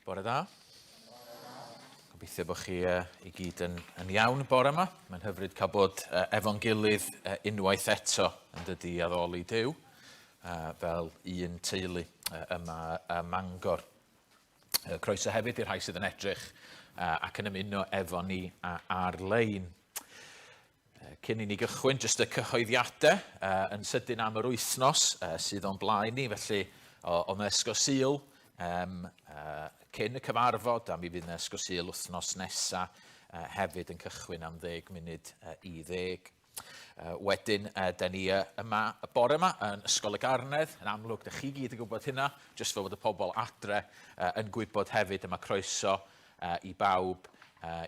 Bore da. Gobeithio bod chi i gyd yn iawn bore yma. Mae'n hyfryd cael bod efo'n gilydd unwaith eto yn dydi addoli Duw fel un teulu yma Mangor. Croeso hefyd i'r rhai sydd yn edrych ac yn ymuno efo ni ar-lein. Cyn i ni gychwyn, jyst y cyhoeddiadau yn sydyn am yr wythnos sydd o'n blaen ni, felly o'n esgo Sul cyn y cyfarfod, a mi fydd yn esgo Sul wythnos nesa hefyd yn cychwyn am 10 munud i 10. Wedyn, da ni yma, y bore yma yn Ysgol y Garnedd, yn amlwg, da chi gyd yn gwybod hynna, jyst fel bod y pobl adre yn gwybod hefyd, yma croeso i bawb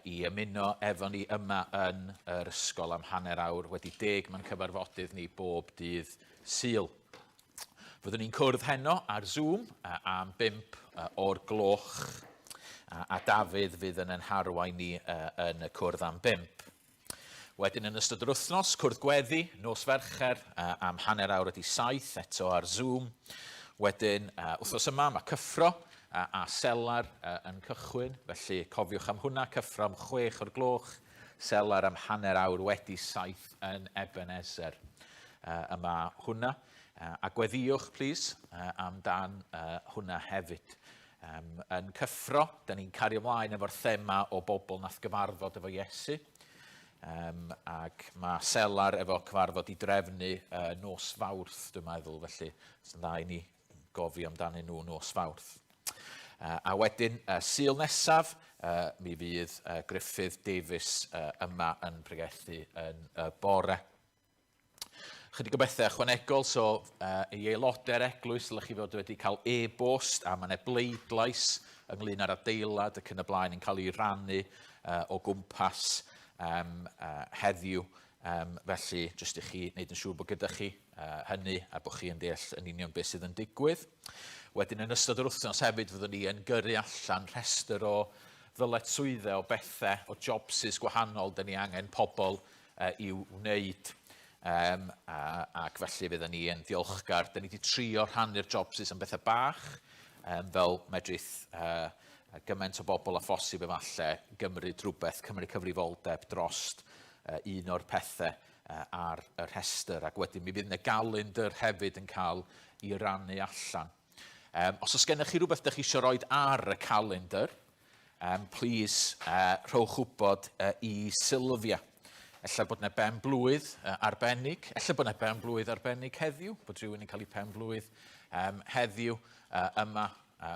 i ymuno efo ni yma yn yr ysgol am hanner awr wedi 10 mewn cyfarfodydd ni bob dydd Sul. Fyddwn ni'n cwrdd heno ar Zoom am 5 o'r gloch a Dafydd fydd yn harwain ni yn y cwrdd am 5. Wedyn yn ystod yr wythnos, cwrdd gweddi, nos Fercher am hanner awr wedi 7 eto ar Zoom. Wedyn wythnos yma mae cyffro a selar yn cychwyn, felly cofiwch am hwnna, cyffro am 6 o'r gloch, selar am hanner awr wedi 7 yn Ebenezer. Yma hwnna. A gweddiwch, plis, amdan hwnna hefyd. Yn cyffro, da ni'n cario ymlaen efo'r thema o bobl nath gyfarfod efo Iesu. Ac mae selar efo cyfarfod i drefnu nos Fawrth, dwi'n meddwl, felly sy'n dda i ni gofio amdanyn nhw nos Fawrth. A wedyn, Sul nesaf, mi fydd Griffith Davies yma yn pregethu yn bore. Chydig o bethau ychwanegol, so i aelodau'r eglwys, dylech chi fod wedi cael e-bost a mae yna bleidlais ynglyn â'r adeilad ac yn y blaen yn cael ei rannu o gwmpas heddiw. Felly, jyst i chi wneud yn siŵr bod gyda chi hynny a bod chi yn deall yn union beth sydd yn digwydd. Wedyn, yn ystod yr wythnos hefyd, fyddwn ni yn gyrru allan rhestr o ddyletswyddau o bethau, o jobsys gwahanol, da ni angen pobl i'w wneud. Ac felly fyddwn ni yn ddiolchgar. Da ni wedi trio rhannu'r jobsys am bethau bach, fel medrith gymaint o bobl a phosib efalle gymryd rhywbeth, cymryd cyfrifoldeb drost un o'r pethau ar y rhestr. Ac wedyn mi fydd yna galendyr hefyd yn cael i rannu allan. Os oes gennych chi rhywbeth ydych chi eisiau rhoi ar y calendar, please rhowch wybod i Sylvia. Ella bod yna ben blwydd arbennig, ella bod yna ben blwydd arbennig heddiw, bod rhywun yn cael ei pen blwydd heddiw yma.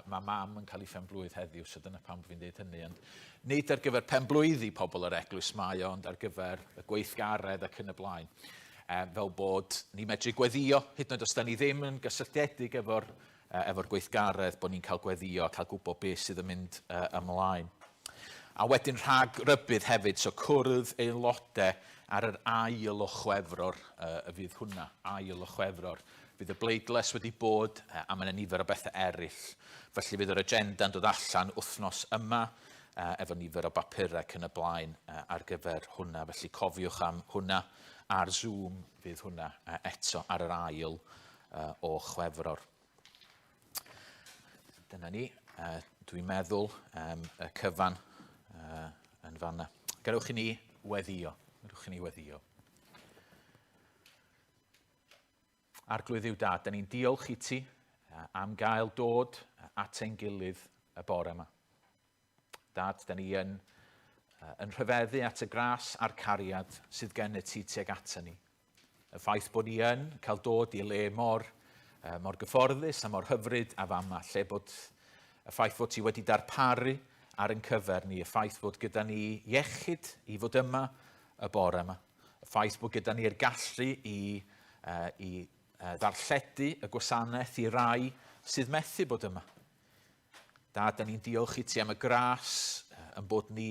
Mae mam yn cael ei pen blwydd heddiw, so dyna pam fi'n dweud hynny. Nid ar gyfer pen blwydd i pobl yr eglwys mae ond ar gyfer y gweithgaredd ac yn y blaen. Fel bod ni medru gweddio, hyd yn oed os da ni ddim yn gysylltiedig efo'r gweithgaredd, bod ni'n cael gweddio a cael gwybod beth sydd yn mynd ymlaen. A wedyn rhag rybydd hefyd, so cwrdd aelodau ar yr ail o Chwefror y fydd hwnna, ail o Chwefror. Fydd y bleidles wedi bod a mae yna nifer o bethau eraill. Felly fydd yr agenda'n dod allan wythnos yma efo nifer o bapurau yn y blaen ar gyfer hwnna. Felly cofiwch am hwnna ar Zoom fydd hwnna eto ar yr ail o Chwefror. Dyna ni, dwi'n meddwl y cyfan yn fanna. Gadewch i ni weddio. Arglwydd yw Dad, da ni'n diolch i ti am gael dod at ein gilydd y bore yma. Dad, da ni yn rhyfeddu at y gras a'r cariad sydd gen y ti tuag ata ni. Y ffaith bod ni yn cael dod i le mor gyfforddus a mor hyfryd a fama, lle bod y ffaith bod ti wedi darparu ar ein cyfer ni, y ffaith bod gyda ni iechyd i fod yma y bore yma. Y ffaith bod gyda ni'r gallu i ddarlledu y gwasanaeth i rai sydd methu bod yma. Dad, da ni'n diolch i ti am y gras, yn bod ni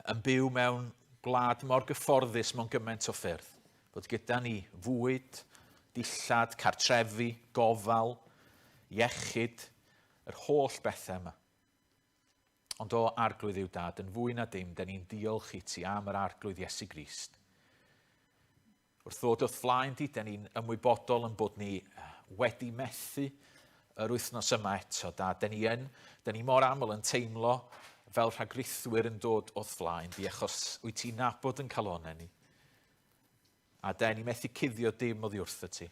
yn byw mewn gwlad mor gyfforddus mewn gymaint o ffyrdd. Bod gyda ni fwyd, dillad, cartrefi, gofal, iechyd, yr holl bethau yma. Ond o arglwydd yw Dad, yn fwy na dim, da ni'n diolch i ti am yr arglwydd Iesu Grist. Wrth ddod wrth flaen di, da ni'n ymwybodol yn bod ni wedi methu yr wythnos yma eto, da. Da ni mor aml yn teimlo fel rhagrithwyr yn dod o'th flaen di, achos wyt ti'n nabod yn calonau ni. A da ni methu cuddio dim oddi wrtho ti.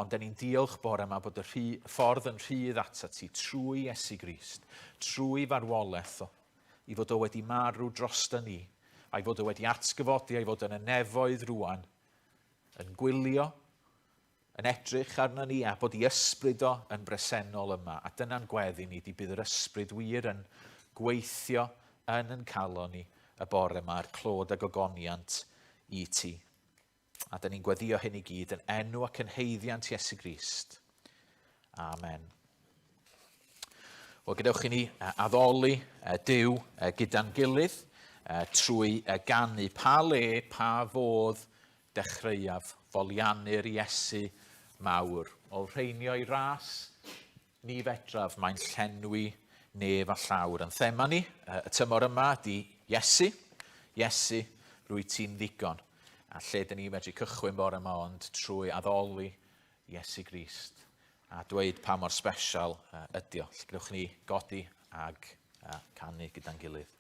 Ond da ni'n diolch bore yma bod y ffordd yn rhydd ata ti trwy Iesu Grist, trwy farwolaeth o, i fod o wedi marw drosto ni, a'i fod o wedi atgyfodi, a'i fod yn y nefoedd rwan, yn gwylio, yn edrych arno ni, a bod i ysbryd o yn bresennol yma. A dyna'n gweddi ni, di bydd yr ysbryd wir yn gweithio yn calon ni y bore yma'r clod a gogoniant i ti. A da ni'n gweddio hyn i gyd yn enw ac yn heiddiant Iesu Grist. Amen. Wel, gadewch i ni addoli Duw gyda'n gilydd trwy ganu pa le, pa fodd dechreuaf foliannu'r Iesu mawr. O rheinio i ras, ni fedraf mae'n llenwi nef a llawr. Yn thema ni, y tymor yma, di Iesu, Iesu, rwyt ti'n ddigon. A lle dyn ni medru cychwyn bore yma ond trwy addoli Iesu Grist. A dweud pa mor special ydi o. Gwnewch ni godi ag canu gyda'n gilydd.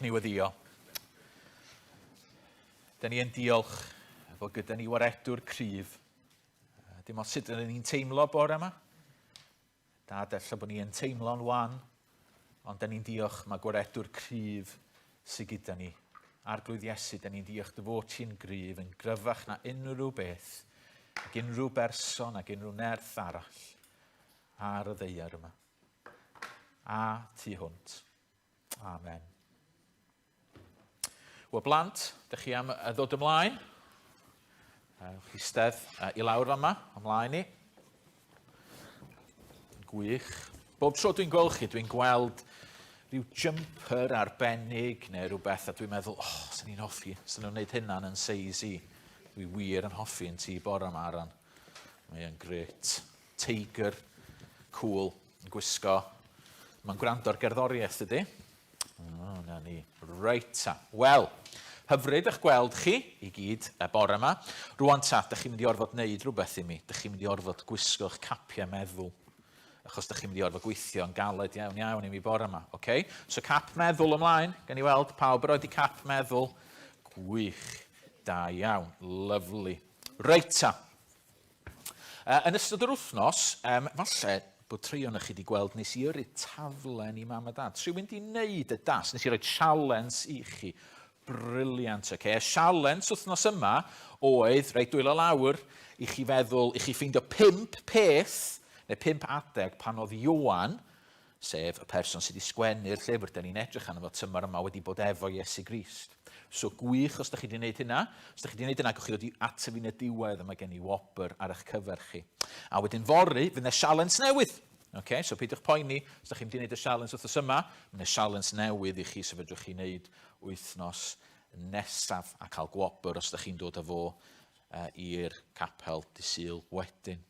Ni weddio. Da ni yn diolch fod gyda ni waredwr cryf. Dim ond sut ydyn ni'n teimlo bore yma. Da della bod ni'n teimlo'n wan, ond da ni'n diolch mae gwaredwr cryf sydd gyda ni. Arglwydd Iesu, da ni'n diolch dy fod ti'n gryf yn gryfach na unrhyw beth, ac unrhyw berson ac unrhyw nerth arall ar y ddeiar yma. A tu hwnt. Amen. Wel, blant, ydych chi am ddod ymlaen? Eistedd i lawr yma, ymlaen ni. Gwych. Bob tro dwi'n gweld chi, dwi'n gweld rhyw jumper arbennig neu rhywbeth, a dwi'n meddwl, sy'n ni'n hoffi, sy'n nhw'n gwneud hynna'n yn seisi. Dwi wir yn hoffi yn ti bore yma aran. Mae'n grêt. Tiger, cool, yn gwisgo. Mae'n gwrando'r gerddoriaeth ydy. Na ni. Reit ta. Wel, hyfryd eich gweld chi i gyd bore yma. Rwan ta, ydych chi'n mynd i orfod wneud rhywbeth i mi. Ydych chi'n mynd i orfod gwisgo'ch capiau meddwl. achos da chi'n mynd i orfod gweithio yn galed iawn i mi bore yma. Okay? So cap meddwl ymlaen, gan i weld pawb yr oedd i cap meddwl. Gwych, da iawn, lyflu. Reit ta. Yn ystod yr wythnos, falle bod tri o'ch chi wedi gweld nes i yrru taflen i mam a dad. Rhywun wedi wneud y das, nes i roi challenge i chi. Briliant, okay. Y challenge wythnos yma oedd, reit dwylo lawr, i chi feddwl, i chi ffeindio 5 peth, neu 5 adeg pan oedd Ioan, sef y person sydd wedi sgwennu'r llyfr, da ni'n edrych arno fo tymor yma wedi bod efo Iesu Grist. So gwych os da chi wedi gwneud hynna. Os da chi wedi gwneud hynna, gwch chi ddod i ateb fi'n y diwedd, yma gen i wobr ar eich cyfer chi. A wedyn fory, fydd yna sialens newydd. Okay, so peidiwch poeni, os da chi wedi gwneud y sialens wythnos yma, fydd yna sialens newydd i chi, so fedrwch chi wneud wythnos nesaf a cael gwobr os da chi'n dod â fo i'r capel dy Sul wedyn.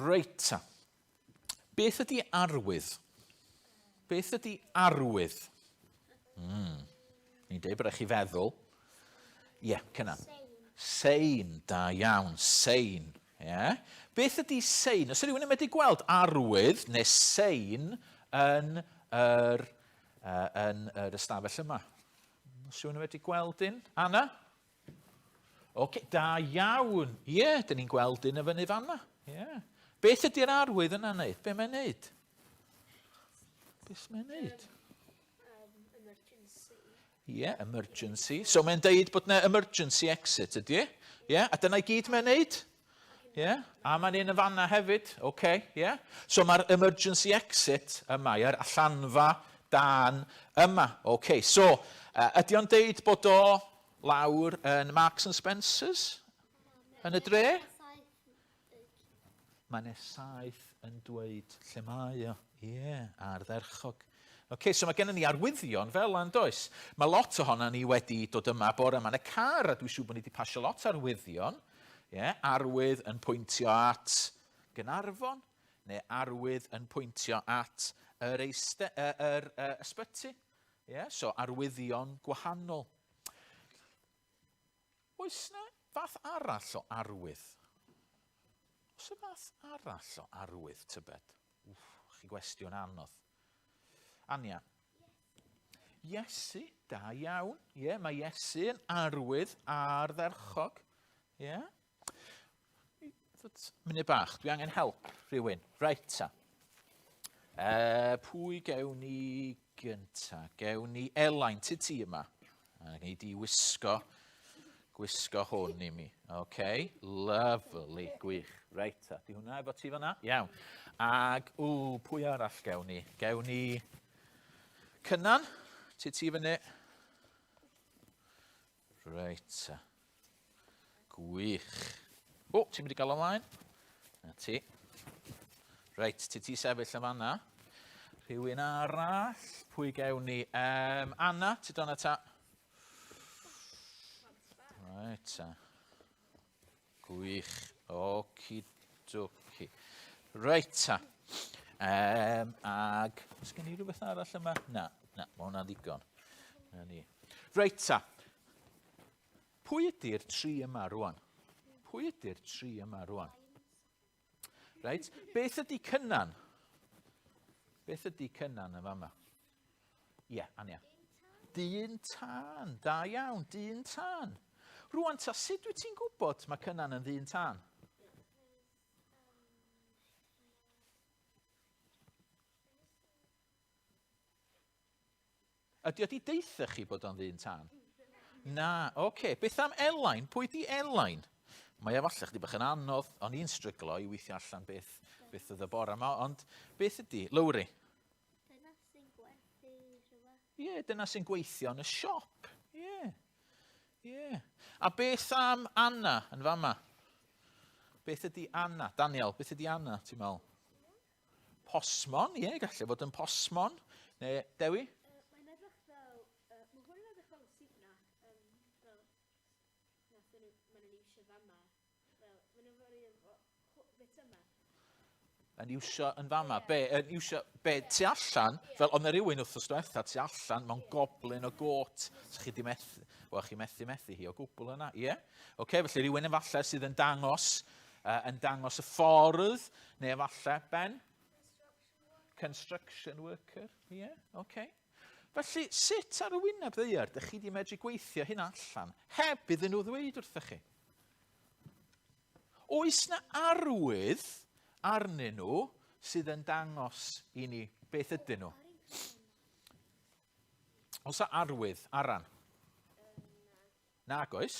Reit. Beth ydy arwydd? Beth ydy arwydd? Ni'n dweud bod chi feddwl. Ie, cynna. Sein, da iawn, sein. Yeah. Beth ydy sein? Os rhywun yn medru gweld arwydd neu sein yn yr ystafell yma? Os rhywun yn medru gweld un? Anna? Okay, da iawn. Ie, dyn ni'n gweld un y fyny fanna. Yeah. Beth ydy'r arwydd yna wneud? Be mae'n wneud? Beth mae'n wneud? Ie, emergency. So mae'n deud bod yna emergency exit, ydy? Ie, a dyna i gyd mae'n wneud? Ie, a mae'n un y fanna hefyd. Okay, ie. So mae'r emergency exit yma, i'r allanfa dan yma. Okay, so ydy o'n deud bod o lawr yn Marks and Spencer's yn y dre? Mae'n saith yn dweud lle mae o. Ie, ar dderchog. Okay, so mae gennym ni arwyddion fel yn does. Mae lot ohono ni wedi dod yma bore yma yn y car, a dwi'n siŵr bod ni wedi pasio lot arwyddion. Yeah, arwydd yn pwyntio at Gaernarfon, neu arwydd yn pwyntio at yr ysbyty. Yeah, so arwyddion gwahanol. Oes yna fath arall o arwydd? Oes yna fath arall o arwydd, tybed? Chi gwestiwn anodd. Ania? Iesu, da iawn. Yeah, mae Iesu yn arwydd ar dderchog. Yeah. Munud bach, dwi angen help rhywun. Reit ta. Pwy gewn ni gynta? Gewn ni Elain, ti yma. A gei di gwisgo hwn i mi. Okay, lovely, gwych. Reit ta. Di hwnna efo ti fanna? Iawn. Ag, pwy arall gewn ni? Gewn ni Cynan, ti fyny. Reit ta. Gwych. Ti'n mynd i gael ymlaen? Na ti. Reit, ti sefyll yn fanna. Rhywun arall. Pwy gewn ni? Anna, ti donna ta. Reit ta. Gwych. Okidoki. Reit ta. Ag, oes gen i rhywbeth arall yma? Na, mae hwnna'n ddigon. Reit ta. Pwy ydy'r tri yma rwan? Pwy ydy'r tri yma rwan? Reit, beth ydy Cynan? Beth ydy Cynan yn fama? Ie, Ania. Dyn tân, da iawn, dyn tân. Rwan ta, sut wyt ti'n gwybod mae Cynan yn dyn tân? Ydy wedi deitha chi bod o'n ddyn tân? Na, oce. Beth am Elain? Pwy di Elain? Mae efallai chdi bach yn anodd, o'n i'n stryglo i weithio allan beth oedd y bore yma, ond beth ydy? Lowri? Dyna sy'n gwerthu rhywbeth. Ie, dyna sy'n gweithio yn y siop. Ie. A beth am Anna yn fama? Beth ydy Anna? Daniel, beth ydy Anna, ti'n meddwl? Posmon, ie, gallu fod yn posmon. Neu, Dewi? Mae'n edrych fel, mae hwn yn edrych fel signa, fel, mae'n iwsio fama, fel, mae'n edrych beth yma. Yn iwsio yn fama, be, tu allan, fel ond y rhywun wrthos diwetha, tu allan, mewn goblin o got, so chi di methu, chi methu hi o gwbl yna, ie? Oce, felly rhywun efallai sydd yn dangos yn dangos y ffordd, neu efallai, Ben? Construction worker, ie, oce. Felly, sut ar y wyneb ddaear, ydych chi wedi medru gweithio hyn allan, heb iddyn nhw ddweud wrthych chi? Oes na arwydd arnyn nhw sydd yn dangos i ni beth ydyn nhw? Oes na arwydd aran? Nag oes?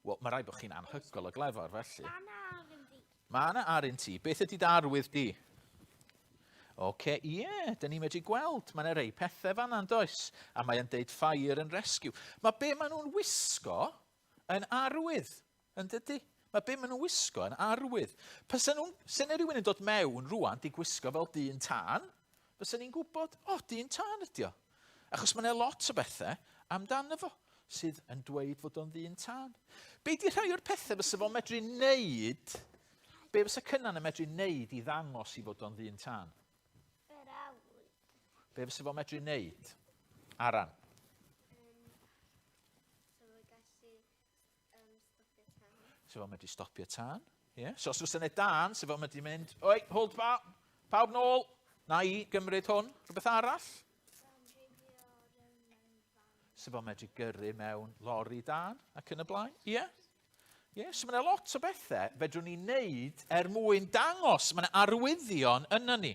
Wel, mae rai bod chi'n anhygol o glefar, felly. Mae yna aryn ti. Beth ydy dy arwydd di? Oce, ie, da ni'n medru gweld. Mae yna rei pethau fan'na, does? A mae'n deud fire and rescue. Mae be maen nhw'n wisgo yn arwydd, yn dydy? Mae be maen nhw'n wisgo yn arwydd. Pysa nhw'n, sy'n rhywun yn dod mewn rwan, di gwisgo fel dyn tân, fysa ni'n gwybod, dyn tân ydi o. Achos mae yna lot o bethau amdano fo sydd yn dweud fod o'n dyn tân. Be di rhai o'r pethau fysa fo'n medru wneud, be fysa cynnan yn medru wneud i ddangos i fod o'n dyn tân? Be fysa fo'n medru wneud? Aran? So fo'n medru stopio tân. Yeah. So os fysa'n neud dan, so fo'n medru mynd, oi, hold pawb nôl, na i gymryd hwn, rhywbeth arall? So fo'n medru gyrru mewn lori dan ac yn y blaen. Ie? Ie, so mae yna lot o bethau fedrwn ni wneud mwyn dangos. Mae yna arwyddion yna ni.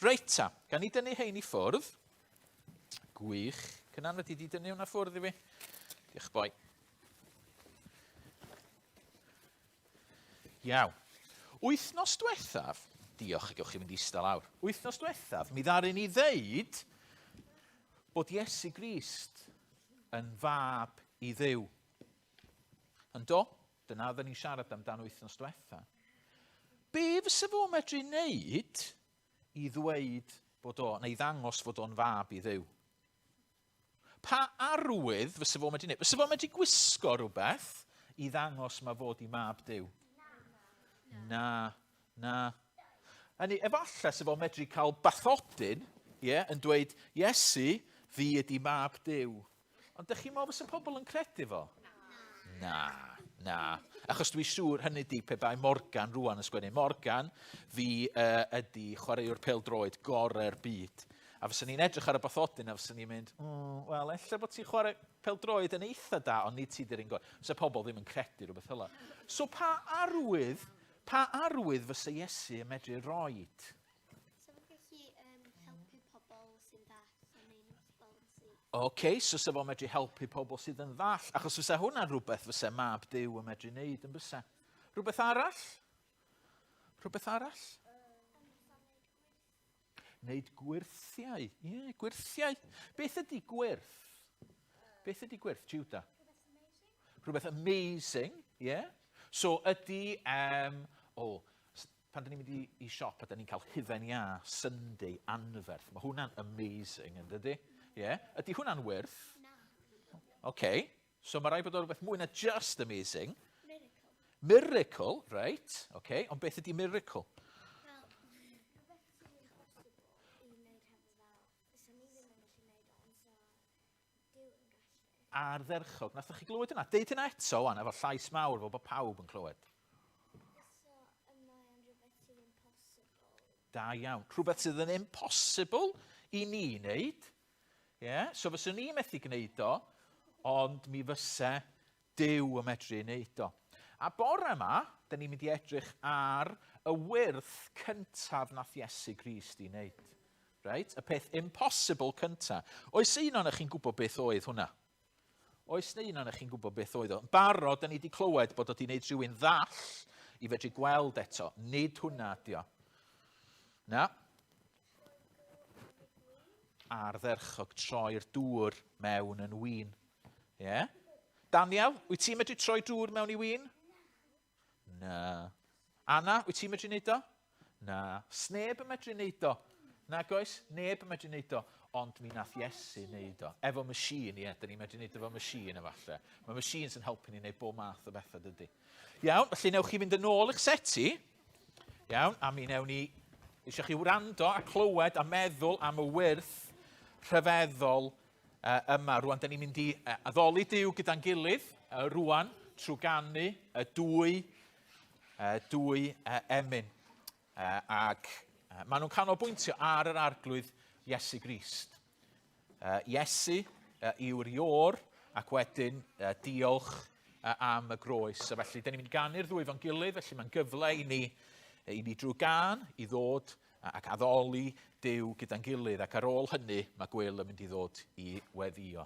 Reita, gan ni dynnu hein i ffwrdd. Gwych. Cynan ydy di dynnu hwnna ffwrdd i fi. Diolch boi. Iawn. Wythnos diwethaf, diolch, gewch chi fynd eistedd lawr. Wythnos diwethaf, mi ddaru ni ddeud bod Iesu Grist yn fab i Dduw. Yn do? Dyna oedden ni'n siarad amdan wythnos diwetha. Be fysa fo medru wneud i ddweud bod o, neu ddangos fod o'n fab i Dduw? Pa arwydd fysa fo medru wneud? Fysa fo medru gwisgo rhywbeth i ddangos mae fod i mab Dduw? Na. Hynny, efallai se fo medru cael bathodyn, yn dweud, Iesu, fi ydi mab Dduw. Ond ydych chi'n meddwl fysa pobl yn credu fo? Na. Achos dwi'n siŵr hynny di pe bai Morgan rwan yn sgwennu. Morgan, fi ydi chwaraewr pêl-droed gorau'r byd. A fysa ni'n edrych ar y bathodyn a fysa ni'n mynd, wel, ella bod ti'n chwarae pêl-droed yn eitha da, ond nid ti di'r un gorau. Fysa pobl ddim yn credu rhywbeth hynny. So pa arwydd fysa Iesu yn medru roed? So fo'n gallu helpu pobl sy'n dall yn ein ysbolsi. Oce, so sa fo'n medru helpu pobl sydd yn ddall. Achos fysa hwnna'n rhywbeth fysa mab Duw yn medru wneud yn bysa. Rhywbeth arall? Wneud gwirthiau. Ie, gwirthiau. Beth ydy gwirth? Juda? Rhywbeth amazing, ie. So ydy, pan da ni'n mynd i siop a da ni'n cael hufen ia, Sunday, anferth. Mae hwnna'n amazing, yn dydy? Ie. Ydy hwnna'n wyrth? Oce. So mae rai bod o rhywbeth mwy na just amazing. Miracle, right. Oce. Ond beth ydy miracle? Ardderchog. Nathach chi glywed yna? Deud yna eto, wan, efo llais mawr, fel bod pawb yn clywed. Da iawn. Rhywbeth sydd yn impossible i ni wneud. Yeah? So fyswn ni methu gwneud o, ond mi fysa Duw yn medru wneud o. A bore yma, da ni'n mynd i edrych ar y wyrth cyntaf nath Iesu Grist i wneud. Right? Y peth impossible cyntaf. Oes un o'n chi'n gwybod beth oedd hwnna? Oes un o'n chi'n gwybod beth oedd o? Yn barod, da ni wedi clywed bod o wedi wneud rhywun ddall i fedru gweld eto. Nid hwnna ydi o. Na. Ardderchog troi'r dŵr mewn yn win. Yeah? Daniel, wyt ti'n medru troi dŵr mewn i win? Na. Anna, wyt ti'n medru wneud o? Na. Sneb yn medru wneud o? Nag oes? Neb yn medru wneud o. Ond mi nath Iesu wneud o. Efo machine, ie. Da ni'n medru wneud efo machine efalle. Mae machines yn helpu ni wneud bob math o bethau, dydy. Iawn, felly newch chi fynd yn ôl eich seti. Iawn, a mi newn ni eisiau chi wrando a clywed a meddwl am y wyrth rhyfeddol yma. Rwan, da ni'n mynd i addoli Duw gyda'n gilydd rwan, trwy gannu y dwy dwy emyn. Ac maen nhw'n canolbwyntio ar yr arglwydd Iesu Grist. Iesu yw'r ior, ac wedyn diolch am y groes. So felly, da ni'n mynd i ganu'r ddwy fo'n gilydd, felly mae'n gyfle i ni drwy gan i ddod ac addoli Duw gyda'n gilydd. Ac ar ôl hynny, mae Gwyl yn mynd i ddod i weddio.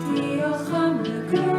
Diolch am dy ddwy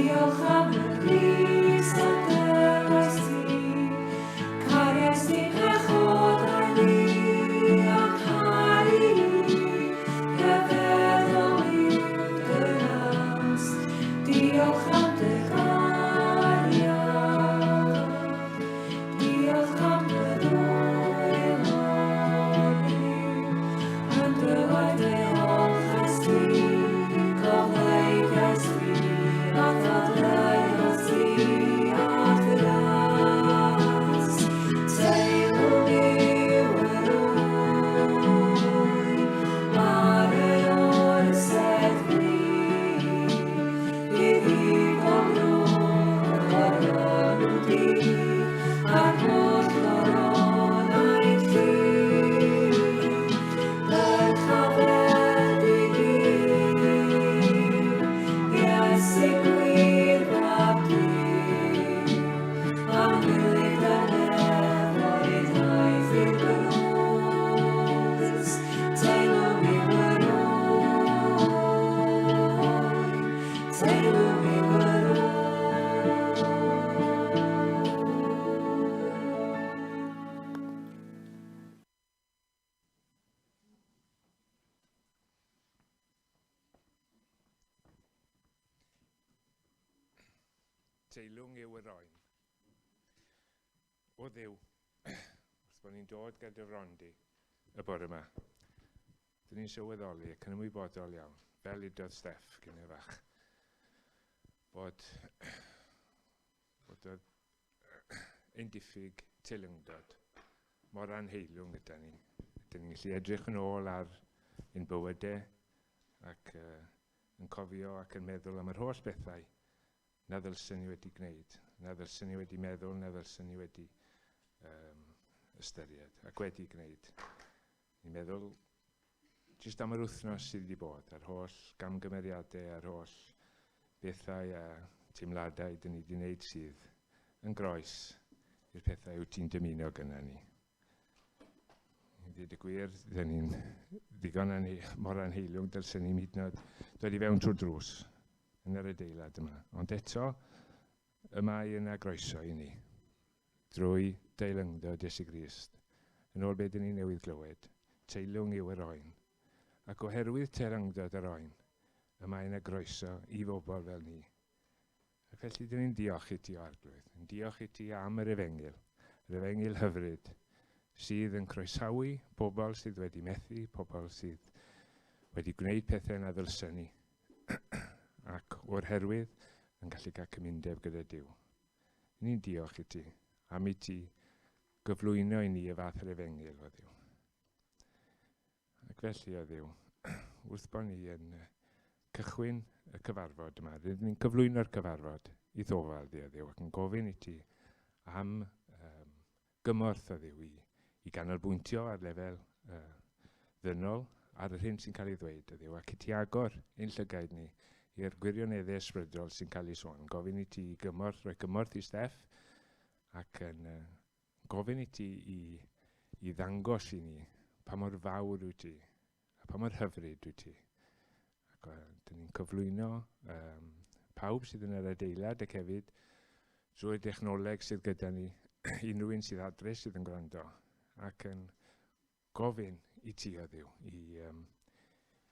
Diolch am y Grist a dywais ti, cariais di pechod ar ni ac ar i, cyfeddol i'w dynas. Diolch am dy gariad, diolch am dy ddwylo ni, yn dy waith ti, gofleiddiais fi, a ddadleuodd ti a ddynas. Teilwng i'w yr wy, ar y o'r seddfi, i ddigon nhw chwaraeon di, a'r holl goronau ti. Berchafed i gyd, Iesu gwir fab di, a hylig a nefoedd aeth i'r grws. Teilwng i'w yr wy, teilwng i'w yr wy. Teilwng yw yr oen. O Dduw, wrth bod ni'n dod gyda rondi y bore yma, dyn ni'n sylweddoli ac yn ymwybodol iawn, fel udodd Steff gyda fach, bod ein diffyg teilwngdod mor anheilwng gyda ni. Dyn ni'n gallu edrych yn ôl ar ein bywydau ac yn cofio ac yn meddwl am yr holl bethau na ddylsyn ni wedi gwneud, na ddylsyn ni wedi meddwl, na ddylsyn ni wedi ystyried ac wedi gwneud. Ni'n meddwl jyst am yr wythnos sydd wedi bod, a'r holl gamgymeriadau, a'r holl bethau a teimladau dyn ni wedi gwneud sydd yn groes i'r pethau wyt ti'n dymuno gyda ni. I ddweud y gwir, dyn ni'n ddigon mor anheilwng dylsyn ni hyd yn oed dod i fewn trwy'r drws yn yr adeilad yma. Ond eto, yma yna groeso i ni, drwy deilwngdod Iesu Grist. Yn ôl beth dyn ni newydd glywed, teilwng yw yr oen. Ac oherwydd teilwngdod yr oen, yma yna groeso i bobl fel ni. Ac felly dyn ni'n diolch i ti o arglwydd. Yn diolch i ti am yr efengyl hyfryd, sydd yn croesawu pobl sydd wedi methu, pobl sydd wedi gwneud pethau na ddylsyn ni, ac o'r herwydd yn gallu cael cymundeb gyda Duw. Ni'n diolch i ti am i ti gyflwyno i ni y fath yr efengyl o Dduw. Ac felly o Dduw, wrth bod ni yn cychwyn y cyfarfod yma, rydyn ni'n cyflwyno'r cyfarfod i ddofal di o Dduw ac yn gofyn i ti am gymorth o Dduw i ganolbwyntio ar lefel ddynol ar yr hyn sy'n cael ei ddweud o Dduw ac i ti agor ein llygaid ni i'r gwirioneddau ysbrydol sy'n cael ei sôn. Gofyn i ti rhoi gymorth i Steff ac yn gofyn i ti i ddangos i ni pa mor fawr wyt ti a pa mor hyfryd wyt ti. Ac dyn ni'n cyflwyno pawb sydd yn yr adeilad ac hefyd drwy'r dechnoleg sydd gyda ni, unrhyw un sydd adre sydd yn gwrando ac yn gofyn i ti o Dduw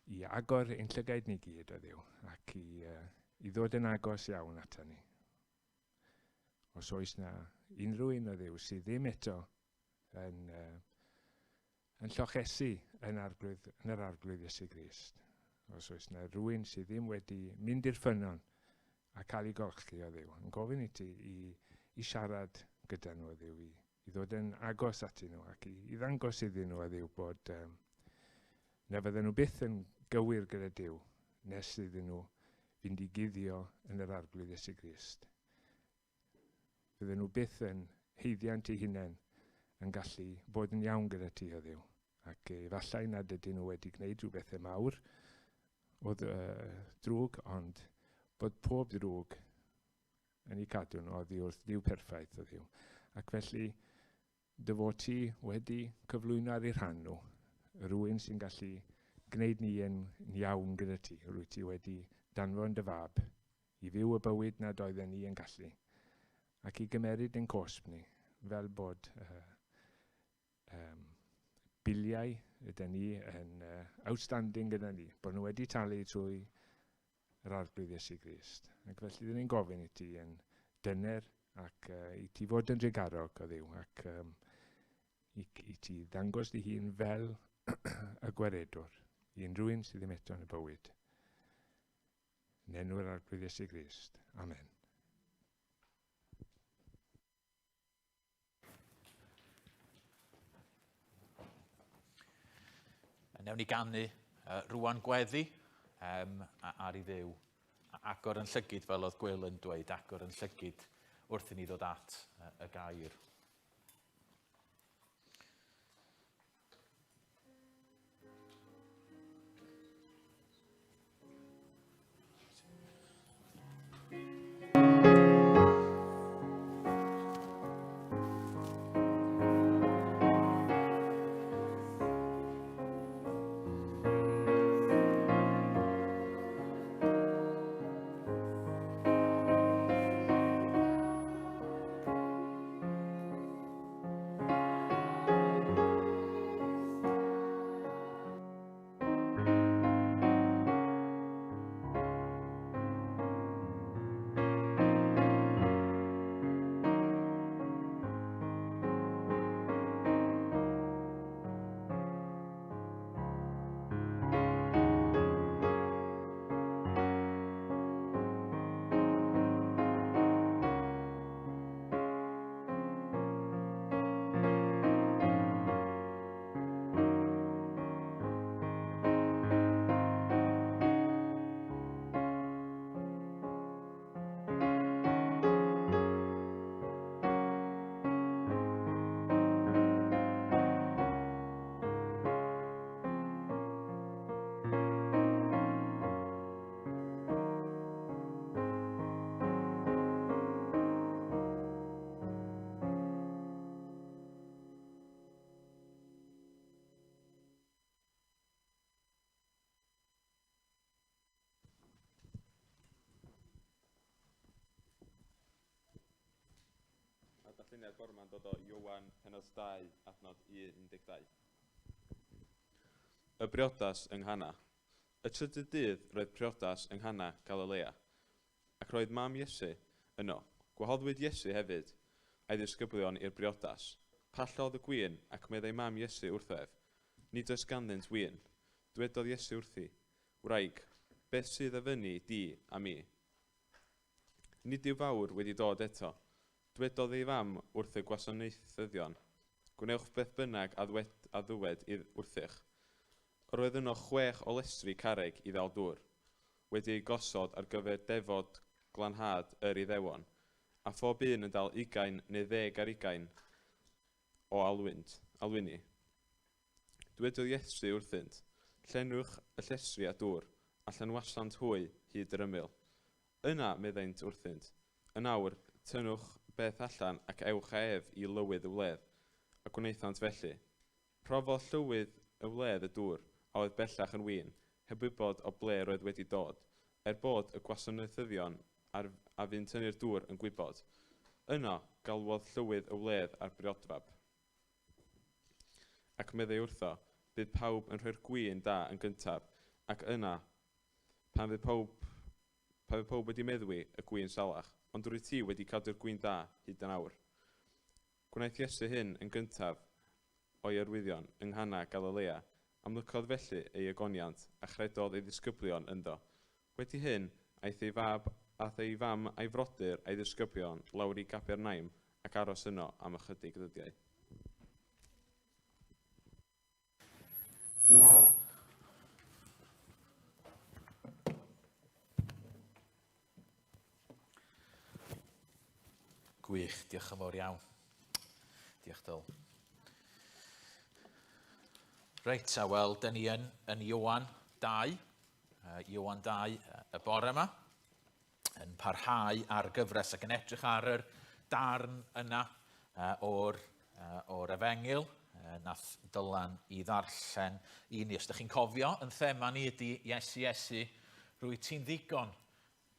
i agor ein llygaid ni gyd o Dduw ac i ddod yn agos iawn ata ni. Os oes na unrhyw un o Dduw sydd ddim eto yn llochesu yn yr arglwydd Iesu Grist. Os oes na rhywun sydd ddim wedi mynd i'r ffynon a cael ei golchi o Dduw, yn gofyn i ti i siarad gyda nhw o Dduw, i ddod yn agos ati nhw ac i ddangos iddyn nhw o Dduw bod na fydden nhw byth yn gywir gyda Duw nes iddyn nhw fynd i guddio yn yr arglwydd Iesu Grist. Fydden nhw byth yn heiddiant eu hunain yn gallu bod yn iawn gyda ti o Dduw ac efallai nad ydyn nhw wedi gwneud rhywbeth mawr o drwg, ond bod pob drwg yn ei cadw nhw oddi wrth Dduw perffaith o Dduw. Ac felly, dy fod ti wedi cyflwyno ar ei rhan nhw, rhywun sy'n gallu gwneud ni yn iawn gyda ti, rwy ti wedi danfon dy fab i fyw y bywyd nad oedden ni yn gallu, ac i gymeryd ein cosb ni, fel bod biliau ydyn ni yn outstanding gyda ni, bod nhw wedi talu trwy yr arglwydd Iesu Grist. Ac felly dyn ni'n gofyn i ti yn dyner ac i ti fod yn drygarog o Dduw ac i ti ddangos dy hun fel y gwaredwr i unrhyw un sydd ddim eto yn y bywyd. Yn enw'r arglwydd Iesu Grist. Amen. Newn ni ganu rwan gweddi ar ei ddew. Agor yn llygyd fel oedd Gwyl yn dweud, agor yn llygyd wrth i ni ddod at y gair. Darlleniad bore yma'n dod o Iowan penod 2, adnod 1-12. Y briodas yng Nghana. Y trydydd dydd roedd priodas yng Nghana Galilea, ac roedd mam Iesu yno. Gwahoddwyd Iesu hefyd a'i ddisgyblion i'r briodas. Pallodd y gwin ac meddai mam Iesu wrthef. Nid oes ganddynt win. Dywedodd Iesu wrthi, wraig, beth sydd â fyny di a mi? Nid yw fawr wedi dod eto. Dywedodd ei fam wrth y gwasanaethyddion, gwnewch beth bynnag a ddywed wrthych. Roedd yno 6 olestri carreg i ddal dŵr, wedi ei gosod ar gyfer defod glanhad yr Iddewon, a phob un yn dal 20 neu 10 ar 20 o alwyni. Dywedodd Iesu wrthynt, llenwch y llestri a dŵr, a llenwasant hwy hyd yr ymyl. Yna meddaint wrthynt, yn awr tynwch beth allan ac ewch a ef i lywydd y wledd, a gwnaethant felly. Profodd llywydd y wledd y dŵr, a oedd bellach yn win, heb wybod o ble roedd wedi dod, bod y gwasanaethyddion a fy'n tynnu'r dŵr yn gwybod. Yno galwodd llywydd y wledd ar briodfab. Ac meddai wrtho, bydd pawb yn rhoi'r gwin da yn gyntaf, ac yna, pan fydd pawb wedi meddwi y gwin salach, ond rwy ti wedi cadw'r gwin da hyd yn awr. Gwnaeth Iesu hyn yn gyntaf o'i arwyddion yng Nghana Galilea, amlycodd felly ei agoniant a chredodd ei ddisgyblion ynddo. Wedi hyn, aeth ei fam a'i frodyr a'i ddisgyblion lawr i Gapernaim ac aros yno am ychydig ddyddiau. Gwych, diolch yn fawr iawn. Diolch Dyl. Reit, wel, dyn ni yn Iowan 2, Iowan 2 y bore yma, yn parhau ar gyfres ac yn edrych ar yr darn yna o'r Efengil. Nath Dylan i ddarllen i ni. Os ydych chi'n cofio, yn thema ni ydy Iesu Iesu, rwyt ti'n ddigon.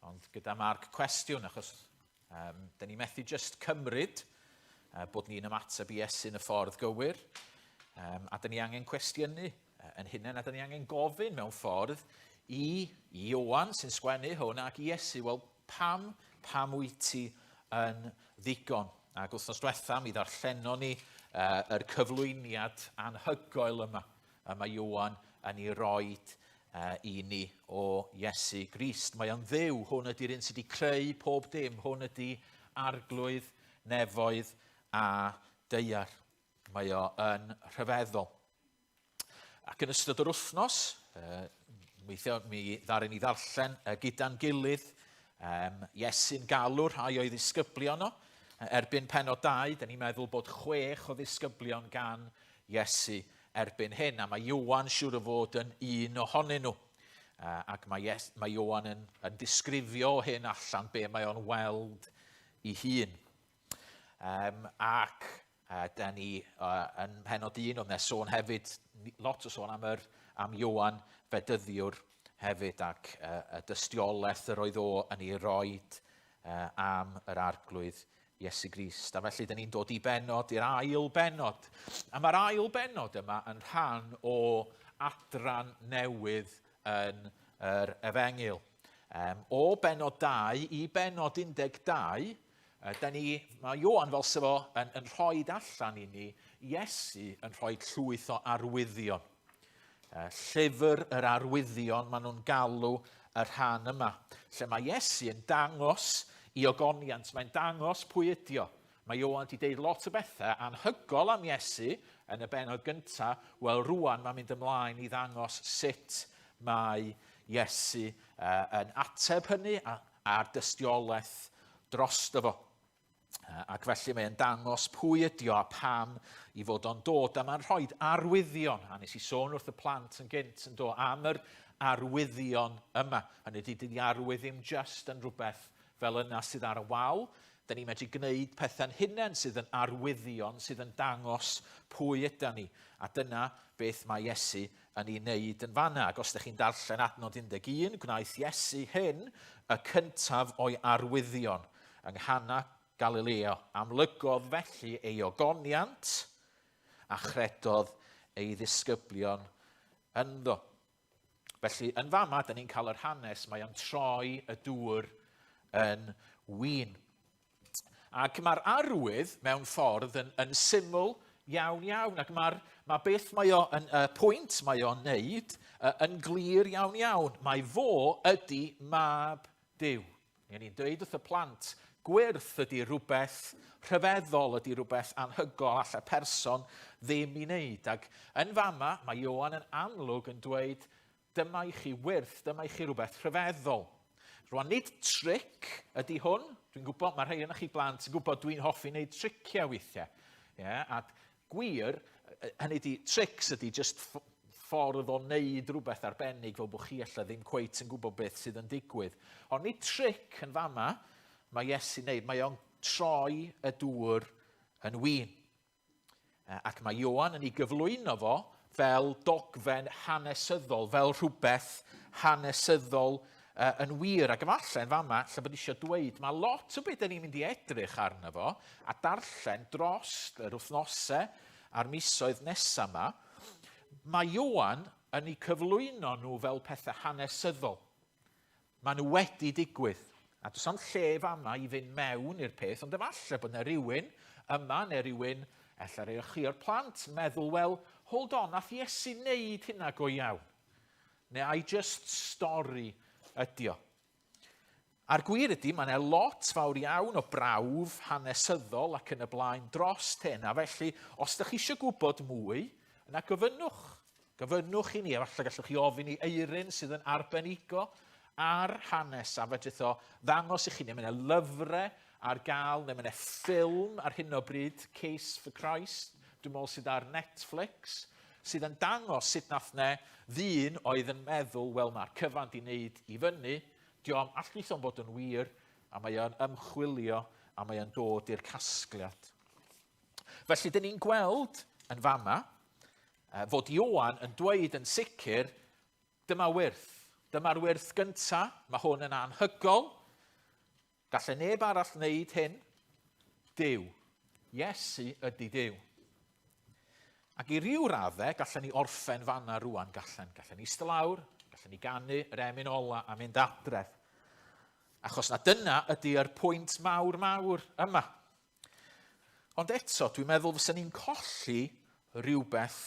ond gyda marc cwestiwn, achos da ni methu just cymryd bod ni'n ymateb i Iesu yn y ffordd gywir, a da ni angen cwestiynu yn hunain, a da ni angen gofyn mewn ffordd i Ioan sy'n sgwennu hwn ac i Iesu, wel pam wyt ti yn ddigon? Ac wythnos diwetha mi ddarllenon ni yr cyflwyniad anhygoel yma. Mae Ioan yn ei roed i ni o Iesu Grist. Mae o'n dduw, hwn ydy'r un sydd wedi creu pob dim, hwn ydy arglwydd, nefoedd a deiar. Mae o yn rhyfeddol. Ac yn ystod yr wythnos, mi ddaru ni ddarllen gyda'n gilydd Iesu'n galw rhai o'i ddisgyblion o. Erbyn penod 2, da ni'n meddwl bod 6 o ddisgyblion gan Iesu erbyn hyn, a mae Ioan siŵr o fod yn un ohonyn nhw. Ac mae Ioan yn disgrifio hyn allan be mae o'n weld ei hun. Ac da ni yn penod 1, oedd sôn hefyd, lot o sôn am Ioan fedyddiwr hefyd, ac y dystiolaeth yr oedd o yn ei roed am yr arglwydd Iesu Grist. A felly, da ni'n dod i benod, i'r ail benod. A mae'r ail benod yma yn rhan o adran newydd yn yr Efengil. O benod 2 i benod 12, mae Ioan fel sefo yn rhoi allan i ni, Iesu yn rhoi llwyth o arwyddion. Llyfr yr arwyddion maen nhw'n galw y rhan yma, lle mae Iesu yn dangos i ogoniant, mae'n dangos pwy ydi o. Mae Ioan wedi deud lot o bethau anhygol am Iesu yn y benod gyntaf. Wel, rwan mae'n mynd ymlaen i ddangos sut mae Iesu yn ateb hynny a'r dystiolaeth drosto fo. Ac felly mae'n dangos pwy ydi o a pam i fod o'n dod. A mae'n rhoi arwyddion. A nes i sôn wrth y plant yn gynt yn dod am yr arwyddion yma. Hynny ydi, dydi arwydd ddim just yn rhywbeth fel yna sydd ar y wal. Da ni'n medru gwneud pethau'n hunain sydd yn arwyddion, sydd yn dangos pwy ydyn ni. A dyna beth mae Iesu yn ei wneud yn fanna. Ac os ydych chi'n darllen adnod 11, gwnaeth Iesu hyn y cyntaf o'i arwyddion yng Nghana Galileo. Amlygodd felly ei ogoniant a chredodd ei ddisgyblion ynddo. Felly, yn fama, da ni'n cael yr hanes, mae o'n troi y dŵr yn win. Ac mae'r arwydd mewn ffordd yn syml iawn. Ac mae beth mae o, pwynt mae o'n wneud yn glir iawn. Mae fo ydy mab Duw. Ni'n dweud wrth y plant, gwyrth ydy rhywbeth rhyfeddol, ydy rhywbeth anhygol all y person ddim i wneud. Ac yn fama, mae Ioan yn amlwg yn dweud, dyma i chi wyrth, dyma i chi rhywbeth rhyfeddol. Rwan, nid tric ydy hwn. Dwi'n gwybod, mae rhai yn chi blant yn gwybod dwi'n hoffi wneud triciau weithiau. A gwir, hynny ydy, trics ydy just ffordd o wneud rhywbeth arbennig fel bod chi alla ddim cweit yn gwybod beth sydd yn digwydd. Ond nid tric yn fama, mae Iesu'n wneud. Mae o'n troi y dŵr yn win. Ac mae Ioan yn ei gyflwyno fo fel dogfen hanesyddol, fel rhywbeth hanesyddol yn wir. Ac efallai yn fama, lle bod eisiau dweud, mae lot o beth ni'n mynd i edrych arno fo a darllen dros yr wythnosau a'r misoedd nesaf yma. Mae Ioan yn ei cyflwyno nhw fel pethau hanesyddol. Mae nhw wedi digwydd. A does am lle fama i fynd mewn i'r peth, ond efallai bod yna rhywun yma neu rhywun, ella rhywch chi o'r plant, meddwl, wel, hold on, nath Iesu wneud hynna go iawn. Neu ai just stori ydi o. A'r gwir ydy, mae yna lot fawr iawn o brawf hanesyddol ac yn y blaen dros hyn. A felly, os ydych chi eisiau gwybod mwy, yna gyfynnwch. Gyfynnwch i ni, efallai gallwch chi ofyn i eirin sydd yn arbenigo ar hanes a fedrith o ddangos i chi. Neu mae yna lyfrau ar gael, neu mae yna ffilm ar hyn o bryd, Case for Christ, dwi'n meddwl sydd ar Netflix, sydd yn dangos sut nath ne ddyn oedd yn meddwl, wel, mae'r cyfan di wneud i fyny, diom allith o'n bod yn wir, a mae o'n ymchwilio, a mae o'n dod i'r casgliad. Felly, dyn ni'n gweld yn fama, fod Ioan yn dweud yn sicr, dyma wyrth. Dyma'r wyrth gyntaf, mae hwn yn anhygol. Gallai neb arall wneud hyn. Duw. Iesu ydy Duw. Ac i ryw raddau, gallai ni orffen fanna rwan, gallai ni eistedd lawr, gallai ni ganu yr emyn ola a mynd adref. Achos na dyna ydy'r pwynt mawr yma. Ond eto, dwi'n meddwl fysa ni'n colli rhywbeth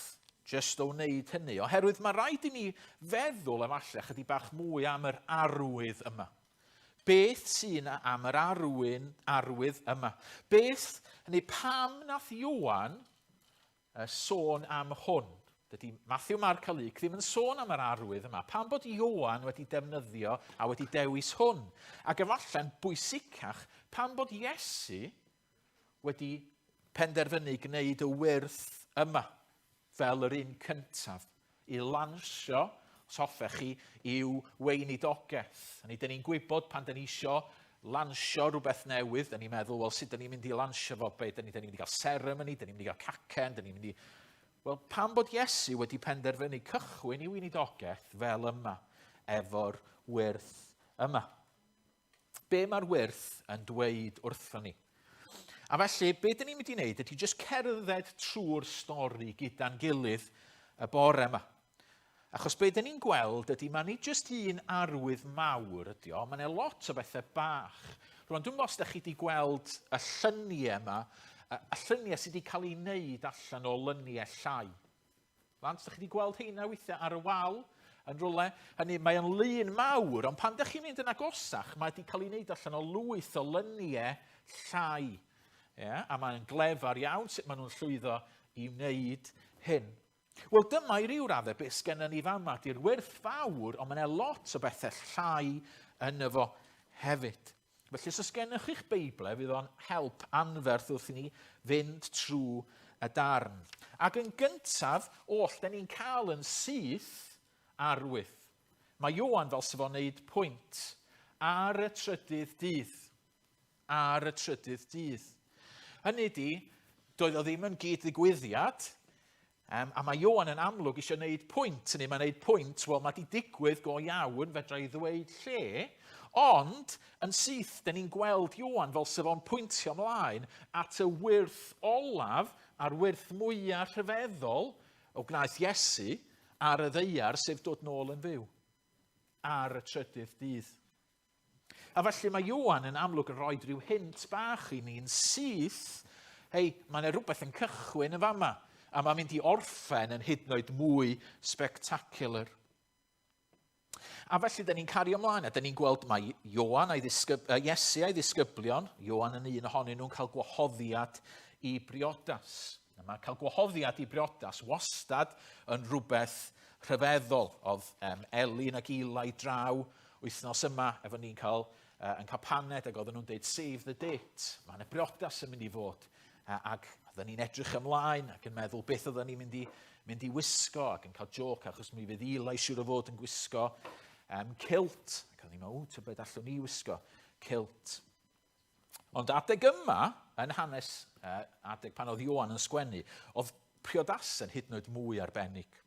jyst o wneud hynny. Oherwydd mae rhaid i ni feddwl efallai chydig bach mwy am yr arwydd yma. Beth sy'n am yr arwydd yma? Beth, neu pam nath Ioan sôn am hwn? Dydy Matthew, Mark a Luke ddim yn sôn am yr arwydd yma. Pam bod Ioan wedi defnyddio a wedi dewis hwn? Ac efallai'n bwysicach, pam bod Iesu wedi penderfynu gwneud y wyrth yma fel yr un cyntaf i lansio, os hoffech chi, i'w weinidogaeth. Dyn ni'n gwybod pan dyn ni isio lansio rhywbeth newydd, dyn ni'n meddwl, wel, sut dyn ni'n mynd i lansio fo, dyn ni'n mynd i gael seremoni, dyn ni'n mynd i gael cacen, dyn ni'n mynd i... Wel, pam bod Iesu wedi penderfynu cychwyn i'w weinidogaeth fel yma, efo'r wyrth yma? Be mae'r wyrth yn dweud wrthon ni? A felly, be dyn ni'n mynd i wneud ydy jyst cerdded trwy'r stori gyda'n gilydd y bore yma. Achos be dyn ni'n gweld ydy, mae ni jyst un arwydd mawr ydy o, mae yna lot o bethau bach. Rwan, dwi'n meddwl os ydych chi wedi gweld y lluniau yma, y lluniau sydd wedi cael ei wneud allan o lyniau llai. Rwan, os ydych chi wedi gweld heina weithiau ar y wal, yn rhywle, hynny, mae o'n lun mawr, ond pan ydych chi'n mynd yn agosach, mae wedi cael ei wneud allan o lwyth o lyniau llai. Yeah, a mae'n glefar iawn sut maen nhw'n llwyddo i wneud hyn. Wel, dyma i ryw raddau beth sgennym ni fama, di'r wyrth fawr, ond mae yna lot o bethau llai yn efo hefyd. Felly, os gennych chi'ch Beible, fydd o'n help anferth wrth i ni fynd trwy y darn. Ac yn gyntaf, oll, da ni'n cael yn syth arwydd. Mae Ioan fel sef o'n neud pwynt ar y trydydd dydd. Ar y trydydd dydd. Hynny ydy, doedd o ddim yn gyd-ddigwyddiad, a mae Ioan yn amlwg eisiau gwneud pwynt. Hynny, mae'n gwneud pwynt, wel, mae wedi digwydd go iawn, fedra i ddweud lle, ond yn syth, da ni'n gweld Ioan fel sef o'n pwyntio ymlaen at y wyrth olaf a'r wyrth mwyaf rhyfeddol o gwnaeth Iesu ar y ddeiar, sef dod nôl yn fyw. Ar y trydydd dydd. A felly mae Ioan yn amlwg yn rhoi rhyw hint bach i ni'n syth, hei, mae yna rhywbeth yn cychwyn yn fama, a mae'n mynd i orffen yn hyd yn oed mwy spectacular. A felly, da ni'n cario ymlaen, a da ni'n gweld mae Iesu a'i ddisgyblion, Ioan yn un ohonyn nhw'n cael gwahoddiad i briodas. A mae cael gwahoddiad i briodas wastad yn rhywbeth rhyfeddol. Oedd Elin ac Eli draw wythnos yma, efo ni'n cael paned, ac oedden nhw'n dweud save the date. Mae yna briodas yn mynd i fod. Ac oedden ni'n edrych ymlaen ac yn meddwl beth oedden ni'n mynd i wisgo, ac yn cael joc, achos mi fydd Eli siŵr o fod yn gwisgo kilt. Ac oedden ni'n meddwl, beth allwn ni wisgo kilt. Ond adeg yma, yn hanes adeg pan oedd Ioan yn sgwennu, oedd priodas yn hyd yn oed mwy arbennig.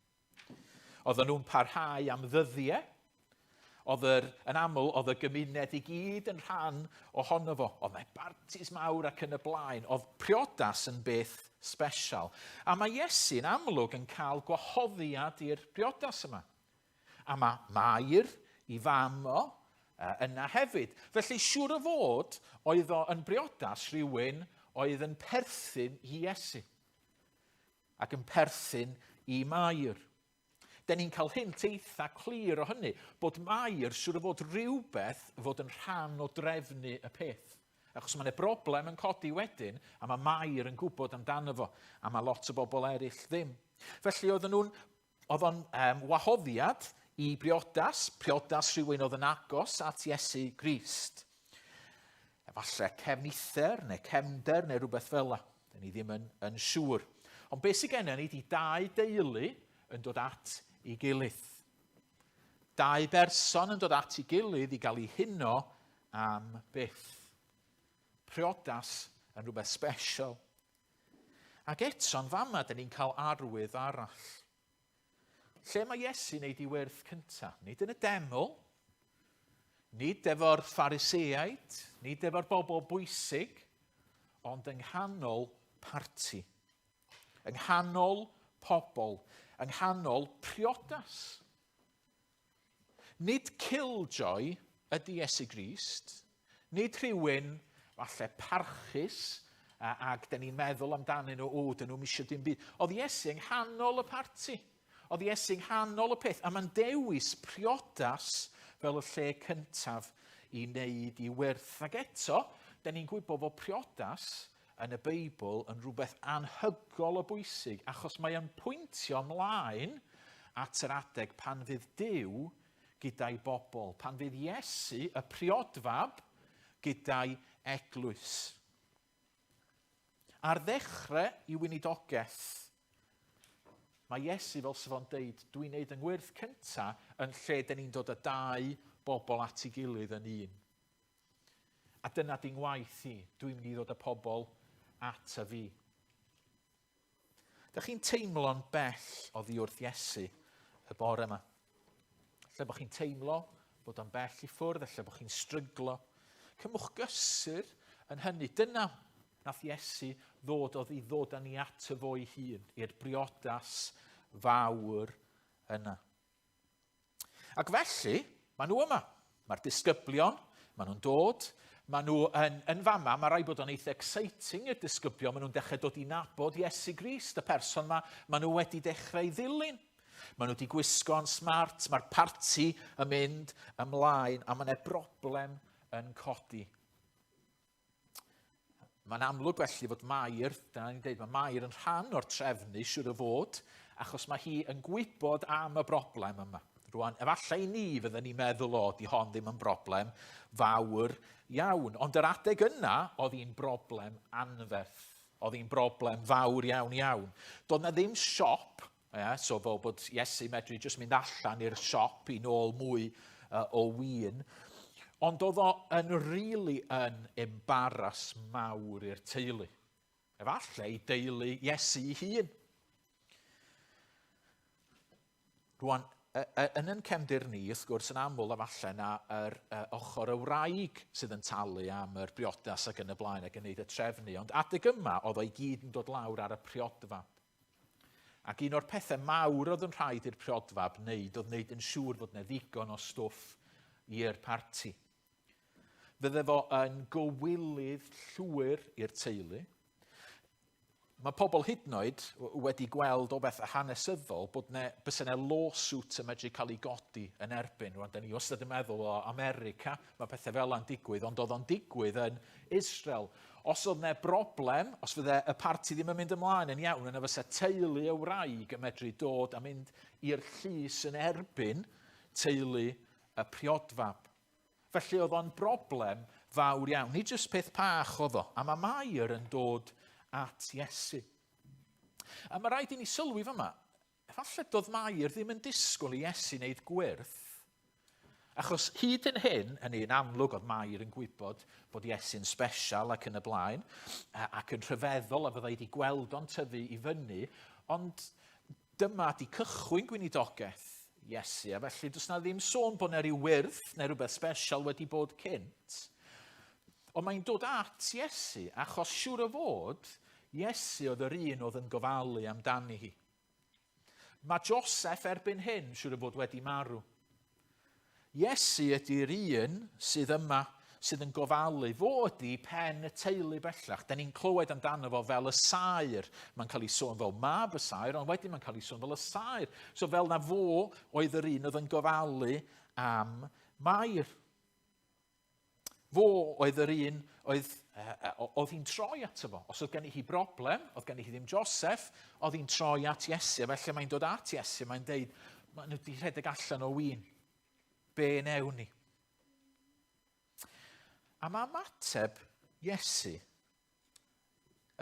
Oedden nhw'n parhau am ddyddiau. Yn aml, oedd y gymuned i gyd yn rhan ohono fo. Oedd yna bartis mawr ac yn y blaen. Oedd priodas yn beth special. A mae Iesu'n amlwg yn cael gwahoddiad i'r priodas yma. A mae Mair i famo yna hefyd. Felly, siŵr o fod, oedd o yn briodas rhywun oedd yn perthyn i Iesu. Ac yn perthyn i Mair. Da ni'n cael hint eitha clir o hynny, bod Mair siŵr o fod rhywbeth fod yn rhan o drefnu y peth. Achos mae yna broblem yn codi wedyn, a mae Mair yn gwybod amdano fo, a mae lot o bobl eraill ddim. Felly oedd o'n wahoddiad i briodas rhywun oedd yn agos at Iesu Grist. Efallai cefnither neu cefnder neu rhywbeth fel yna. Da ni ddim yn siŵr. Ond beth sydd gennym ni ydy dau deulu yn dod at i gilydd. Dau berson yn dod at i gilydd i gael ei huno am byth. Priodas yn rhywbeth special. Ac eto'n fama, da ni'n cael arwydd arall. lle mae Iesu wneud ei werth cyntaf? Nid yn y deml, nid efo'r Phariseaid, nid efo'r bobl bwysig, ond yng nghanol parti. Yng nghanol pobl, yng nghanol priodas. Nid killjoy ydy Iesu Grist, nid rhywun falle parchus, ac da ni'n meddwl amdanyn nhw, dyn nhw'n misio dim byd. Oedd Iesu yng nghanol y parti. Oedd Iesu yng nghanol y peth. A mae'n dewis priodas fel y lle cyntaf i wneud i werth. Ac eto, da ni'n gwybod fod priodas yn y Beibl yn rhywbeth anhygol o bwysig, achos mae yn pwyntio ymlaen at yr adeg pan fydd Duw gyda'i bobl. Pan fydd Iesu, y priodfab, gyda'i eglwys. Ar ddechrau i weinidogaeth, mae Iesu fel sydd o'n deud, dwi'n neud yng ngwyrth cyntaf yn lle da ni'n dod â dau bobl at ei gilydd yn un. A dyna di'n waith i, dwi'n mynd i ddod â pobl at y fi. Dych chi'n teimlo'n bell o ddiwrth Iesu y bore yma? Lle bod chi'n teimlo bod o'n bell i ffwrdd, lle bod chi'n stryglo. Cymwch gysur yn hynny. Dyna nath Iesu ddod â ni at y fo'i hun, i'r briodas fawr yna. Ac felly, maen nhw yma. Mae'r disgyblion, maen nhw'n dod, maen nhw yn fama, mae rai bod o'n eitha exciting i'r disgyblion, maen nhw'n dechrau dod i nabod Iesu Grist, y person yma, maen nhw wedi dechrau ddilyn. Maen nhw wedi gwisgo'n smart, mae'r parti yn mynd ymlaen, a mae'n broblem yn codi. Mae'n amlwg felly fod Mair, dyna ni'n dweud, mae Mair yn rhan o'r trefnu siwr o fod, achos mae hi yn gwybod am y broblem yma. Rwan, efallai ni fydden ni'n meddwl di hon ddim yn broblem fawr iawn. Ond yr adeg yna, oedd hi'n broblem anferth. Oedd hi'n broblem fawr iawn. Doedd na ddim siop, so fel bod Iesu medru jyst mynd allan i'r siop i nôl mwy o win. Ond oedd o yn rili yn embaras mawr i'r teulu. Efallai deulu Iesu ei hun. Rwan, yn yn cefndir ni, wrth gwrs, yn aml efallai na yr ochr y wraig sydd yn talu am yr briodas ac yn y blaen ac yn gwneud y trefnu. Ond adeg yma, oedd o'i gyd yn dod lawr ar y priodfab. Ac un o'r pethau mawr oedd yn rhaid i'r priodfab wneud, oedd wneud yn siŵr fod yna ddigon o stwff i'r parti. Fydde fo yn gywilydd llwyr i'r teulu. Mae pobl hyd yn oed wedi gweld o beth hanesyddol bod bys yna lawsuit yn medru cael ei godi yn erbyn. Rwan, da ni wastad yn meddwl o America, mae pethau fel yna'n digwydd, ond oedd o'n digwydd yn Israel. Os oedd yna broblem, os fydde y parti ddim yn mynd ymlaen yn iawn, yna fysa teulu y wraig yn medru dod a mynd i'r llys yn erbyn teulu y priodfab. Felly oedd o'n broblem fawr iawn. Nid jyst peth pach oedd o, a mae Mair yn dod at Iesu. A mae rhaid i ni sylwi fyma, efallai doedd Mair ddim yn disgwyl i Iesu wneud gwyrth, achos hyd yn hyn, yn amlwg oedd Mair yn gwybod bod Iesu'n special ac yn y blaen, ac yn rhyfeddol a fydda i wedi gweld o'n tyfu i fyny, ond dyma di cychwyn gweinidogaeth Iesu, a felly does na ddim sôn bod yna ryw wyrth neu rhywbeth special wedi bod cynt. Ond mae'n dod at Iesu, achos siŵr o fod, Iesu oedd yr un oedd yn gofalu amdani hi. Mae Joseph erbyn hyn, siŵr o fod, wedi marw. Iesu ydy'r un sydd yma, sydd yn gofalu, fod i pen y teulu bellach. Da ni'n clywed amdano fo fel y saer. Mae'n cael ei sôn fel mab y saer, ond wedyn mae'n cael ei sôn fel y saer. So fel na fo oedd yr un oedd yn gofalu am Mair. Fo oedd yr un oedd hi'n troi ato fo. Os oedd gen i hi broblem, oedd gen i hi ddim Joseph, oedd hi'n troi at Iesu. Felly mae'n dod at Iesu, mae'n deud, maen nhw wedi rhedeg allan o win. Be newn ni? A mae ymateb Iesu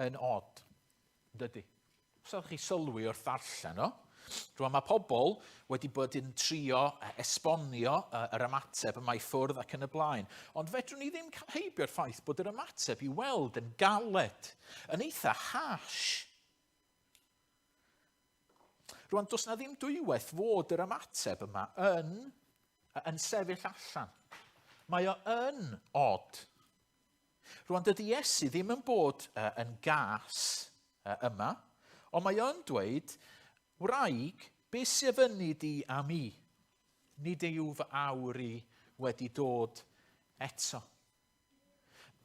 yn od, dydy. Os ydych chi sylwi wrth ddarllen o, rwan mae pobl wedi bod yn trio esbonio yr ymateb yma i ffwrdd ac yn y blaen. Ond fedrwn ni ddim heibio'r ffaith bod yr ymateb i weld yn galed, yn eitha harsh. Rwan, does na ddim dwywaith fod yr ymateb yma yn sefyll allan. Mae o yn od. Rwan, dydy Iesu ddim yn bod yn gas yma, ond mae o'n dweud, wraig, be sy'n fyny di am i? Nid yw fy awr i wedi dod eto.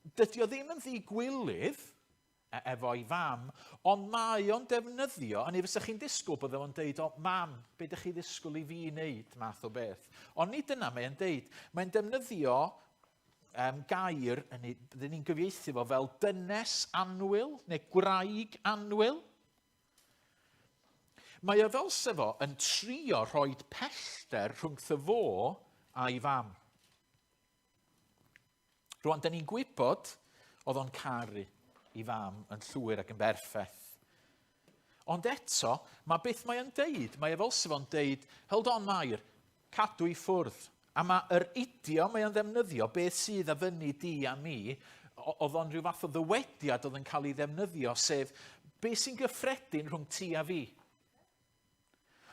Dydy o ddim yn ddigwylydd efo'i fam, ond mae o'n defnyddio, a ni fysa chi'n disgwyl bod o'n deud, o mam, be ydych chi ddisgwyl i fi wneud, math o beth. Ond nid yna mae'n deud, mae'n defnyddio gair, byddwn ni'n gyfieithu fo fel dynes annwyl, neu gwraig annwyl. Mae o fel sefo yn trio rhoi pellter rhwngtho fo a'i fam. Rwan, da ni'n gwybod oedd o'n caru i fam yn llwyr ac yn berffaith. Ond eto, mae beth mae o'n deud. Mae e fel sef o'n deud, hold on Mair, cadw i ffwrdd. A mae yr idiom mae o'n ddefnyddio, beth sydd â fyny di a mi, oedd o'n rhyw fath o ddywediad oedd yn cael ei ddefnyddio, sef beth sy'n gyffredin rhwng ti a fi.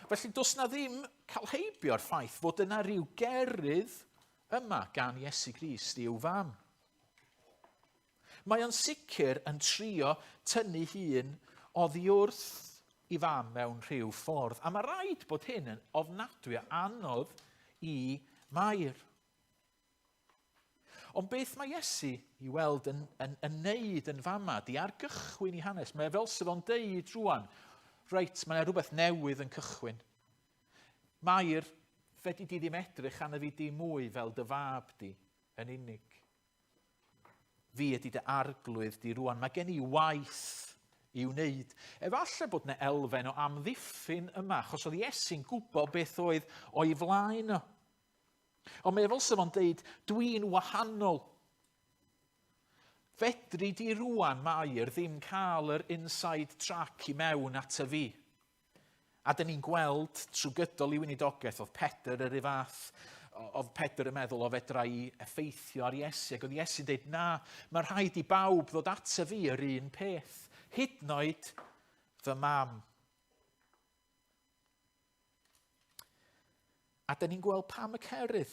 Felly, does na ddim cael heibio'r ffaith fod yna rhyw gerydd yma gan Iesu Grist i'w fam. Mae o'n sicr yn trio tynnu hun oddi wrth i fam mewn rhyw ffordd. A mae rhaid bod hyn yn ofnadwy a anodd i Mair. Ond beth mae Iesu i weld yn neud yn fama, di ar gychwyn i hanes. Mae fel sydd o'n deud rwan, reit, mae yna rhywbeth newydd yn cychwyn. Mair, fedri di ddim edrych anna fi di mwy fel dy fab di yn unig. Fi ydy dy arglwydd di rwan. Mae gen i waith i wneud. Efallai bod yna elfen o amddiffyn yma, achos oedd Iesu'n gwybod beth oedd o'i flaen o. Ond mae fel sef o'n deud, dwi'n wahanol. Fedri di rwan, Mair, ddim cael yr inside track i mewn at y fi. A dyn ni'n gweld trwy gydol i weinidogaeth, oedd Pedr yr fath, oedd Pedr yn meddwl o fedra i effeithio ar Iesu. Ac oedd Iesu'n dweud, na, mae rhaid i bawb ddod at y fi yr un peth. Hyd yn oed fy mam. A dyn ni'n gweld pam y cerydd.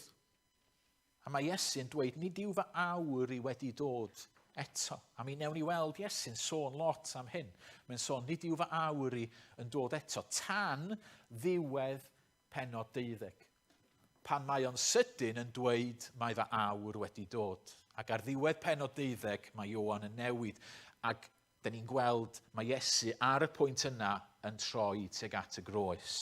A mae Iesu'n dweud, nid yw fy awr i wedi dod eto. A mi newn ni weld Iesu'n sôn lot am hyn. Mae'n sôn, nid yw fy awr i yn dod eto, tan ddiwedd pennod 12. Pan mae o'n sydyn yn dweud mae fy awr wedi dod. Ac ar ddiwedd pennod 12 mae Ioan yn newid. Ac dyn ni'n gweld mae Iesu ar y pwynt yna yn troi tuag at y groes.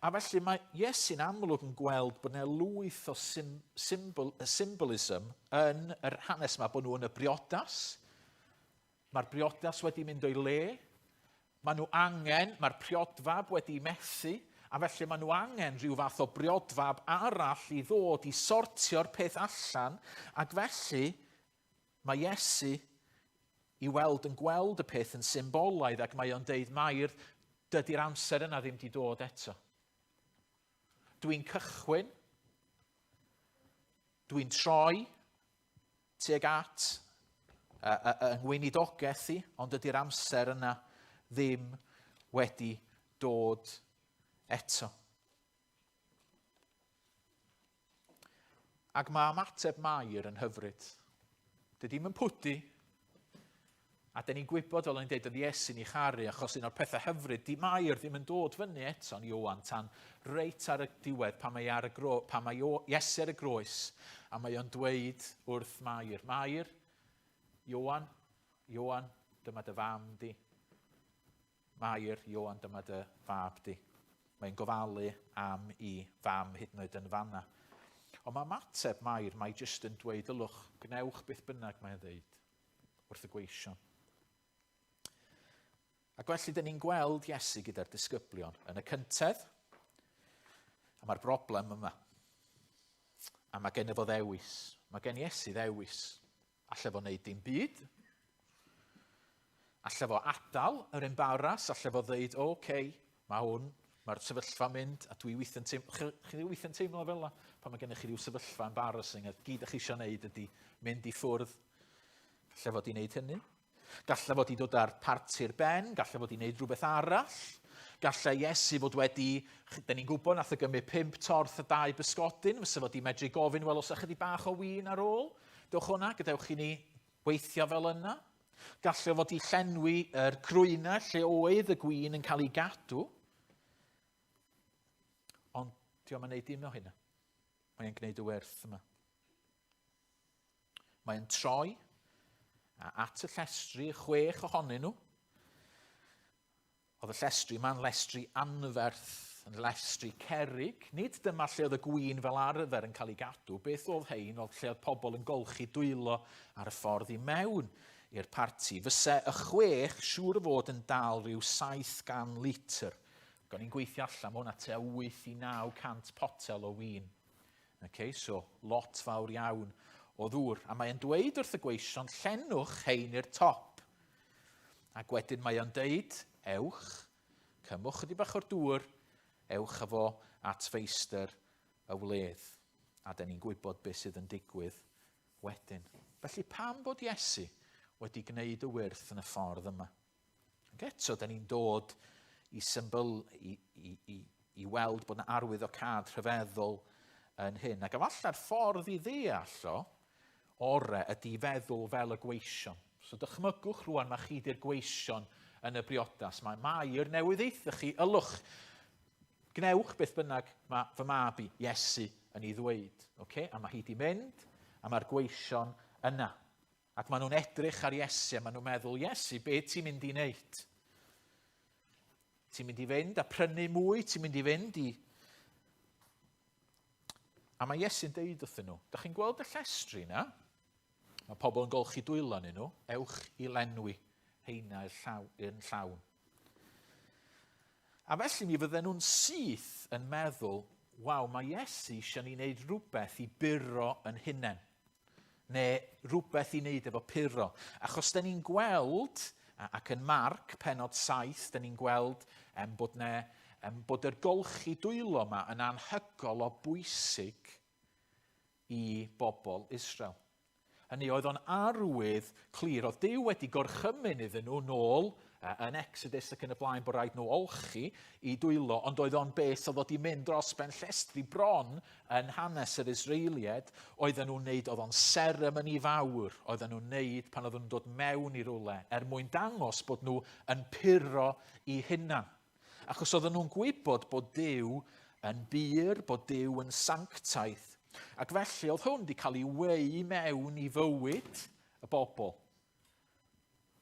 A felly mae Iesu'n amlwg yn gweld bod yna lwyth o symbolism yn yr hanes yma, bod nhw yn y briodas. Mae'r briodas wedi mynd o'i le. Mae'r priodfab wedi methu, a felly mae nhw angen rhyw fath o briodfab arall i ddod i sortio'r peth allan, ac felly mae Iesu i weld yn gweld y peth yn symbolaidd, ac mae o'n deud, Mair, dydy'r amser yna ddim di dod eto. Dwi'n cychwyn, dwi'n troi tuag at yng ngweinidogaeth i, ond ydy'r amser yna ddim wedi dod eto. Ac mae ymateb Mair yn hyfryd. Dydy ddim yn pwdi, a dyn ni'n gwybod, fel o'n i'n deud, oedd Iesu'n ei charu, achos un o'r pethau hyfryd, di Mair ddim yn dod fyny eto'n Ioan tan reit ar y diwedd, pan mae Iesu ar y groes, a mae o'n dweud wrth Mair, Mair, Ioan, dyma dy fam di. Mair, Ioan, dyma dy fab di. Mae'n gofalu am I fam hyd yn oed yn fanna. Ond mae ymateb Mair, mae jyst yn dweud, ylwch, gnewch beth bynnag mae'n dweud wrth y gweision. Ac felly, dyn ni'n gweld Iesu gyda'r disgyblion yn y cyntedd, a mae'r broblem yma. A mae gen fo ddewis. Mae gen Iesu ddewis. Alle fo wneud dim byd. Alle fo adal yr embaras. Alle fo ddeud, okay, mae'r sefyllfa mynd, a dwi weithio'n teimlo fel yna, pan mae gennych chi rhyw sefyllfa embarrassing, a gyd ych chi eisiau wneud ydy mynd i ffwrdd. Galle fod i wneud hynny. Galle fod i dod ar parti'r ben, galle fod i wneud rhywbeth arall. Gallai Iesu fod wedi, da ni'n gwybod, nath o gymryd 5 torth a 2 bysgodyn, fysa fod i medru gofyn, wel, os ych chi bach o win ar ôl, dewch hwnna, gadewch i ni weithio fel yna. Gallai fod i llenwi yr crwynau lle oedd y gwin yn cael ei gadw. Ond diolch yn gwneud dim o hynna. Mae'n gwneud y werth yma. Mae'n troi at y llestri, 6 ohonyn nhw. Oedd y llestri yma'n llestri anferth, yn llestri cerig. Nid dyma lle oedd y gwin fel arfer yn cael ei gadw. Beth oedd hein, oedd lle oedd pobl yn golchi dwylo ar y ffordd i mewn i'r parti. Fyse y 6 siŵr o fod yn dal rhyw 700 litr. Go'n i'n gweithio allan, mae hwnna te 8 i 900 potel o win. Okay, so lot fawr iawn o ddŵr. A mae'n dweud wrth y gweision, llenwch hein i'r top. Ac wedyn mae'n deud, ewch, cymwch ydi bach o'r dŵr, ewch efo at feistr y wledd. A da ni'n gwybod beth sydd yn digwydd wedyn. Felly pam bod Iesu wedi gwneud y wyrth yn y ffordd yma? Ac eto, da ni'n dod i symbol, i weld bod yna arwyddocad rhyfeddol yn hyn. Ac efallai'r ffordd i ddeall o, ore ydi feddwl fel y gweision. So dychmygwch rwan, mae chi di'r gweision yn y briodas. Mae Mair newydd eithaf chi, ylwch, gnewch beth bynnag mae fy mab i, Iesu, yn ei ddweud. Okay? A mae hi di mynd, a mae'r gweision yna. Ac maen nhw'n edrych ar Iesu, a maen nhw'n meddwl, Iesu, be ti'n mynd i wneud? Ti'n mynd i fynd a prynu mwy, ti'n mynd i fynd i... A mae Iesu'n deud wrthyn nhw, da chi'n gweld y llestri na? Mae pobl yn golchi dwylo yn nhw, ewch i lenwi heina yn llawn. A felly mi fydden nhw'n syth yn meddwl, waw, mae Iesu eisiau ni wneud rhywbeth i buro yn hunain. Neu rhywbeth i wneud efo puro. Achos da ni'n gweld, ac yn Marc, penod 7, da ni'n gweld bod yr golchi dwylo yma yn anhygol o bwysig i bobl Israel. Hynny oedd o'n arwydd clir. Oedd Duw wedi gorchymyn iddyn nhw nôl yn Exodus ac yn y blaen bod rhaid nhw olchi i dwylo, ond oedd o'n beth oedd wedi mynd dros ben llestri bron yn hanes yr Israeliad, oedden nhw'n neud, oedd o'n seremoni fawr, oedden nhw'n neud pan oedden nhw'n dod mewn i rwle, mwyn dangos bod nhw yn puro i hunan. Achos oedden nhw'n gwybod bod Duw yn bur, bod Duw yn sanctaeth. Ac felly oedd hwn wedi cael ei weu mewn i fywyd y bobl.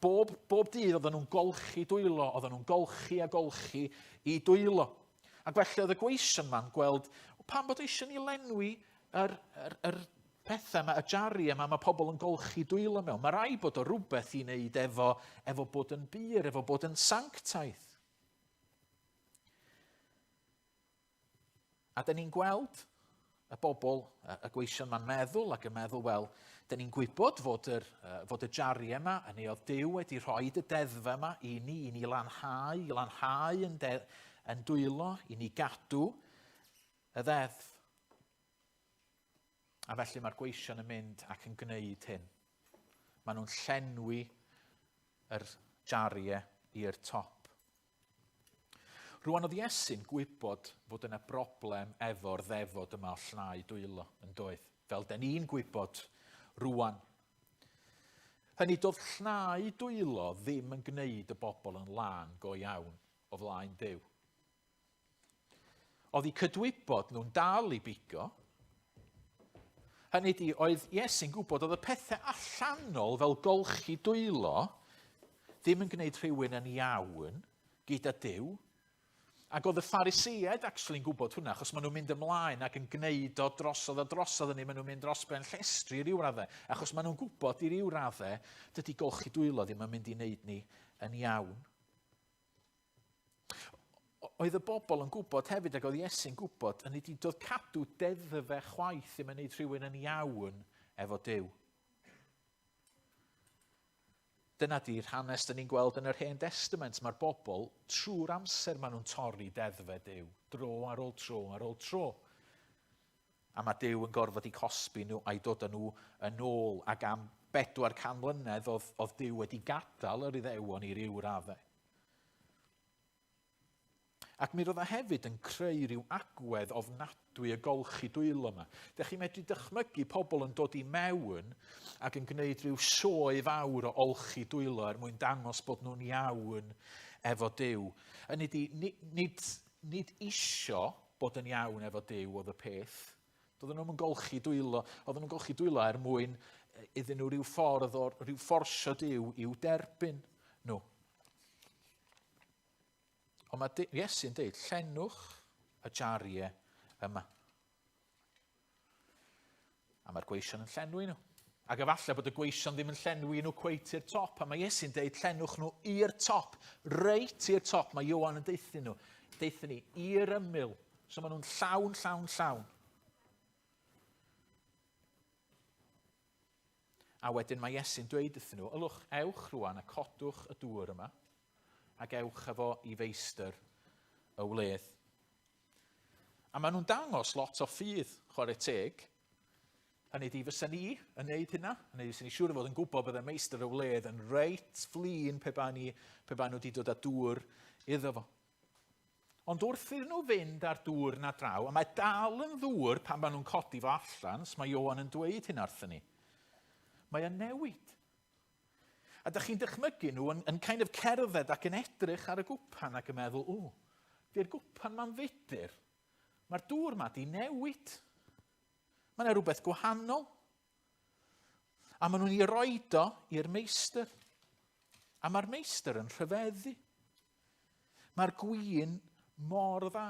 Bob dydd oedden nhw'n golchi dwylo, oedden nhw'n golchi a golchi i dwylo. Ac felly oedd y gweision ma'n gweld, pan bod eisiau ni lenwi yr pethau yma, y jari yma, mae pobl yn golchi dwylo mewn. Mae rai bod o rhywbeth i wneud efo bod yn bur, efo bod yn sanctaeth. A da ni'n gweld y bobl, y gweision ma'n meddwl ac yn meddwl, wel, da ni'n gwybod fod y jari yma, yn ei oedd Duw wedi rhoi y deddfa yma i ni lanhau yn dwylo, i ni gadw y ddeddf. A felly mae'r gweision yn mynd ac yn gwneud hyn. Maen nhw'n llenwi yr jariau i'r top. Rwan oedd Iesu'n gwybod fod yna broblem efo'r ddefod yma o llnau dwylo yn doedd. Fel da ni'n gwybod rwan. Hynny doedd llnau dwylo ddim yn gwneud y bobl yn lân go iawn o flaen Duw. Oedd eu cydwybod nhw'n dal i bigo. Hynny di, oedd Iesu'n gwybod oedd y pethau allanol fel golchi dwylo ddim yn gwneud rhywun yn iawn gyda Duw. Ac oedd y Pharisëaid actually'n gwybod hwnna, achos maen nhw'n mynd ymlaen ac yn gwneud o drosodd yn maen nhw'n mynd dros ben llestri i ryw raddau. Achos maen nhw'n gwybod i ryw raddau, dydy golchi dwylo ddim yn mynd i wneud ni yn iawn. Oedd y bobl yn gwybod hefyd, ac oedd Iesu'n gwybod, yn ei doedd cadw deddfa chwaith ddim yn wneud rhywun yn iawn efo Duw. Dyna di'r hanes da ni'n gweld yn yr Hen Testament. Mae'r bobl, trwy'r amser maen nhw'n torri deddfa Duw, dro ar ôl tro ar ôl tro. A mae Duw yn gorfod i cosbi nhw a'i dod â nhw yn ôl, ac am 400 mlynedd oedd Duw wedi gadael yr Iddewon i ryw raddau. Ac mi roedd o hefyd yn creu rhyw agwedd ofnadwy y golchi dwylo yma. Dych chi'n medru dychmygu pobl yn dod i mewn ac yn gwneud rhyw sioe fawr o olchi dwylo mwyn dangos bod nhw'n iawn efo Duw. Hynny ydi, nid isio bod yn iawn efo Duw oedd y peth. Doedden nhw'n golchi dwylo, oedden nhw'n golchi dwylo mwyn iddyn nhw rhyw ffordd o rhyw fforsio Duw i'w derbyn nhw. Ond mae Iesu'n dweud, llenwch y jariau yma. A mae'r gweision yn llenwi nhw. Ac efallai bod y gweision ddim yn llenwi nhw cweit i'r top. A mae Iesu'n dweud, llenwch nhw i'r top. Reit i'r top. Mae Ioan yn deithio nhw. Deithio ni i'r ymyl. So maen nhw'n llawn. A wedyn mae Iesu'n dweud wrthyn nhw, ylwch, ewch rwan a codwch y dŵr yma. Ac ewch efo i feistr y wledd. A maen nhw'n dangos lot o ffydd, chwarae teg. Hynny di fysa ni yn neud hynna. Hynny di fysa ni siŵr o fod yn gwybod bydd y meistr y wledd yn reit flin pe ba nhw wedi dod â dŵr iddo fo. Ond wrth iddyn nhw fynd ar dŵr na draw, a mae dal yn ddŵr pan maen nhw'n codi fo allan, mae Ioan yn dweud hynna wrthyn ni. Mae yn newid. A ydych chi'n dychmygu nhw yn kind of cerdded ac yn edrych ar y gwpan ac yn meddwl, di'r gwpan ma'n fudur. Mae'r dŵr ma di newid. Mae'n rhywbeth gwahanol. A maen nhw'n ei roed o i'r meistr. A mae'r meistr yn rhyfeddu. Mae'r gwin mor dda.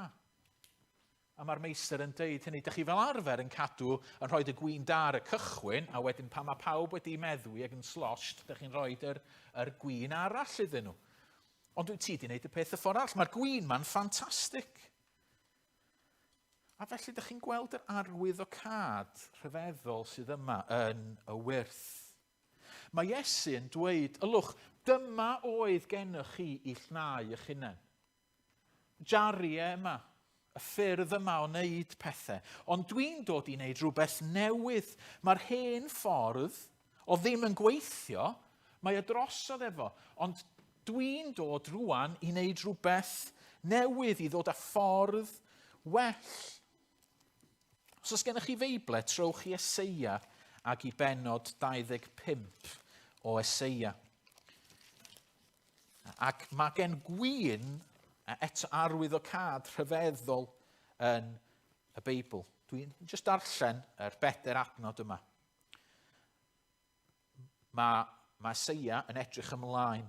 A mae'r meistr yn deud hynny, dych chi fel arfer yn cadw yn rhoi y gwin da ar y cychwyn, a wedyn pan mae pawb wedi meddwi ac yn slosht, dych chi'n rhoi yr gwin arall iddyn nhw. Ond wyt ti wedi gwneud y peth y ffordd arall. Mae'r gwin ma'n ffantastig. A felly dych chi'n gweld yr arwydd o cad rhyfeddol sydd yma yn y wyrth. Mae Iesu yn dweud, ylwch, dyma oedd gennych chi i llnau eich hunain. Jariau yma. Y ffyrdd yma o wneud pethau. Ond dwi'n dod i wneud rhywbeth newydd. Mae'r hen ffordd o ddim yn gweithio, mae y drosodd efo. Ond dwi'n dod rwan i wneud rhywbeth newydd, i ddod â ffordd well. Os oes gennych chi feiblau, trowch i Eseia ac i benod 25 o Eseia. Ac mae gen gwyn eto arwydd o cad rhyfeddol yn y Beibl. Dwi'n just darllen yr bedair adnod yma. Mae Eseia yn edrych ymlaen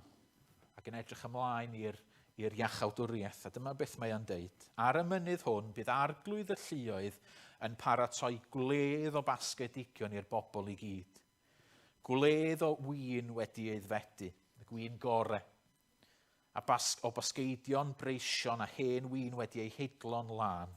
ac yn edrych ymlaen i'r iachawdwriaeth. A dyma beth mae o'n deud. Ar y mynydd hwn bydd arglwydd y lluoedd yn paratoi gwledd o basgedigion i'r bobl i gyd. Gwledd o win wedi eiddfedu, y gwin gorau. A o basgeidion breision a hen win wedi ei heidlo'n lan.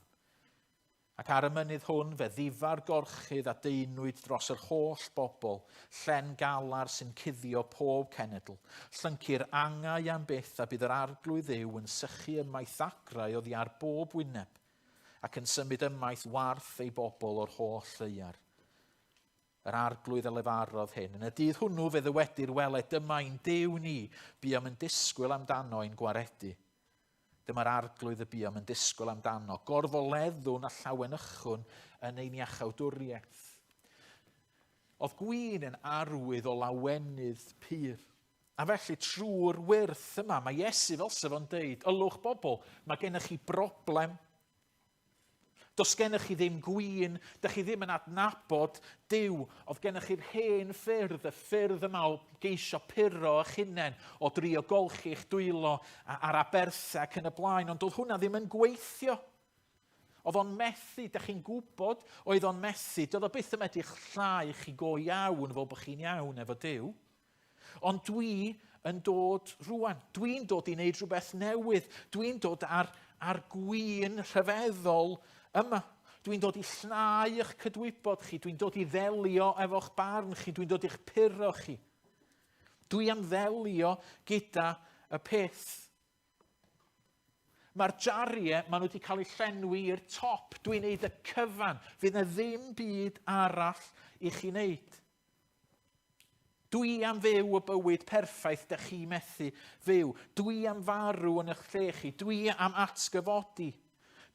Ac ar y mynydd hwn fe ddifar gorchydd a deinwyd dros yr holl bobl, llen galar sy'n cuddio pob cenedl, llyncu'r angau am byth a bydd yr arglwydd Dduw yn sychu ymaith ddagrau oddi ar bob wyneb, ac yn symud ymaith warth ei bobl o'r holl ddaear. Yr arglwydd y lefarodd hyn. Yn y dydd hwnnw fe ddywedir weled, dyma ein Duw ni, buom yn disgwyl amdano ein gwaredu. Dyma'r arglwydd y buom yn disgwyl amdano, gorfoleddwn a llawenychwn yn ein iachawdwriaeth. Oedd gwyn yn arwydd o lawenydd pur. A felly trwy'r wyrth yma, mae Iesu fel sef o'n deud, ylwch bobl, mae gennych chi broblem. Does gennych chi ddim gwyn, dych chi ddim yn adnabod Duw. Oedd gennych chi'r hen ffyrdd, y ffyrdd yma o geisio puro eich hunain, o drio golchi eich dwylo ar aberthau ac yn y blaen, ond oedd hwnna ddim yn gweithio. Oedd o'n methu, dych chi'n gwybod, oedd o'n methu, doedd o byth yn medru llnau chi go iawn fel bod chi'n iawn efo Duw. Ond dwi yn dod rwan, dwi'n dod i wneud rhywbeth newydd, dwi'n dod ar gwyn rhyfeddol yma. Dwi'n dod i llnau eich cydwybod chi, dwi'n dod i ddelio efo'ch barn chi, dwi'n dod i'ch puro chi. Dwi am ddelio gyda y peth. Mae'r jariau, maen nhw wedi cael eu llenwi i'r top. Dwi'n neud y cyfan. Fydd na ddim byd arall i chi wneud. Dwi am fyw y bywyd perffaith da chi methu fyw. Dwi am farw yn eich lle chi. Dwi am atgyfodi.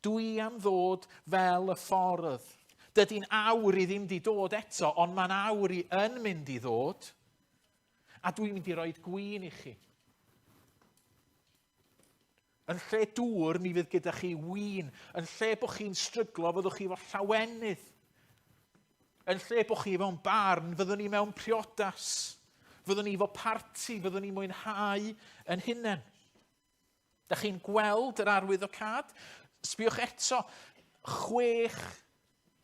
Dwi am ddod fel y ffordd. Dydy'n awr i ddim di dod eto, ond mae'n awr i yn mynd i ddod. A dwi'n mynd i roi gwin i chi. Yn lle dŵr, mi fydd gyda chi win. Yn lle bod chi'n stryglo, fyddwch chi fo llawenydd. Yn lle bod chi mewn barn, fyddwn ni mewn priodas. Fyddwn ni fo parti, fyddwn ni mwynhau yn hunain. Da chi'n gweld yr arwyddocad? Sbiwch eto, 6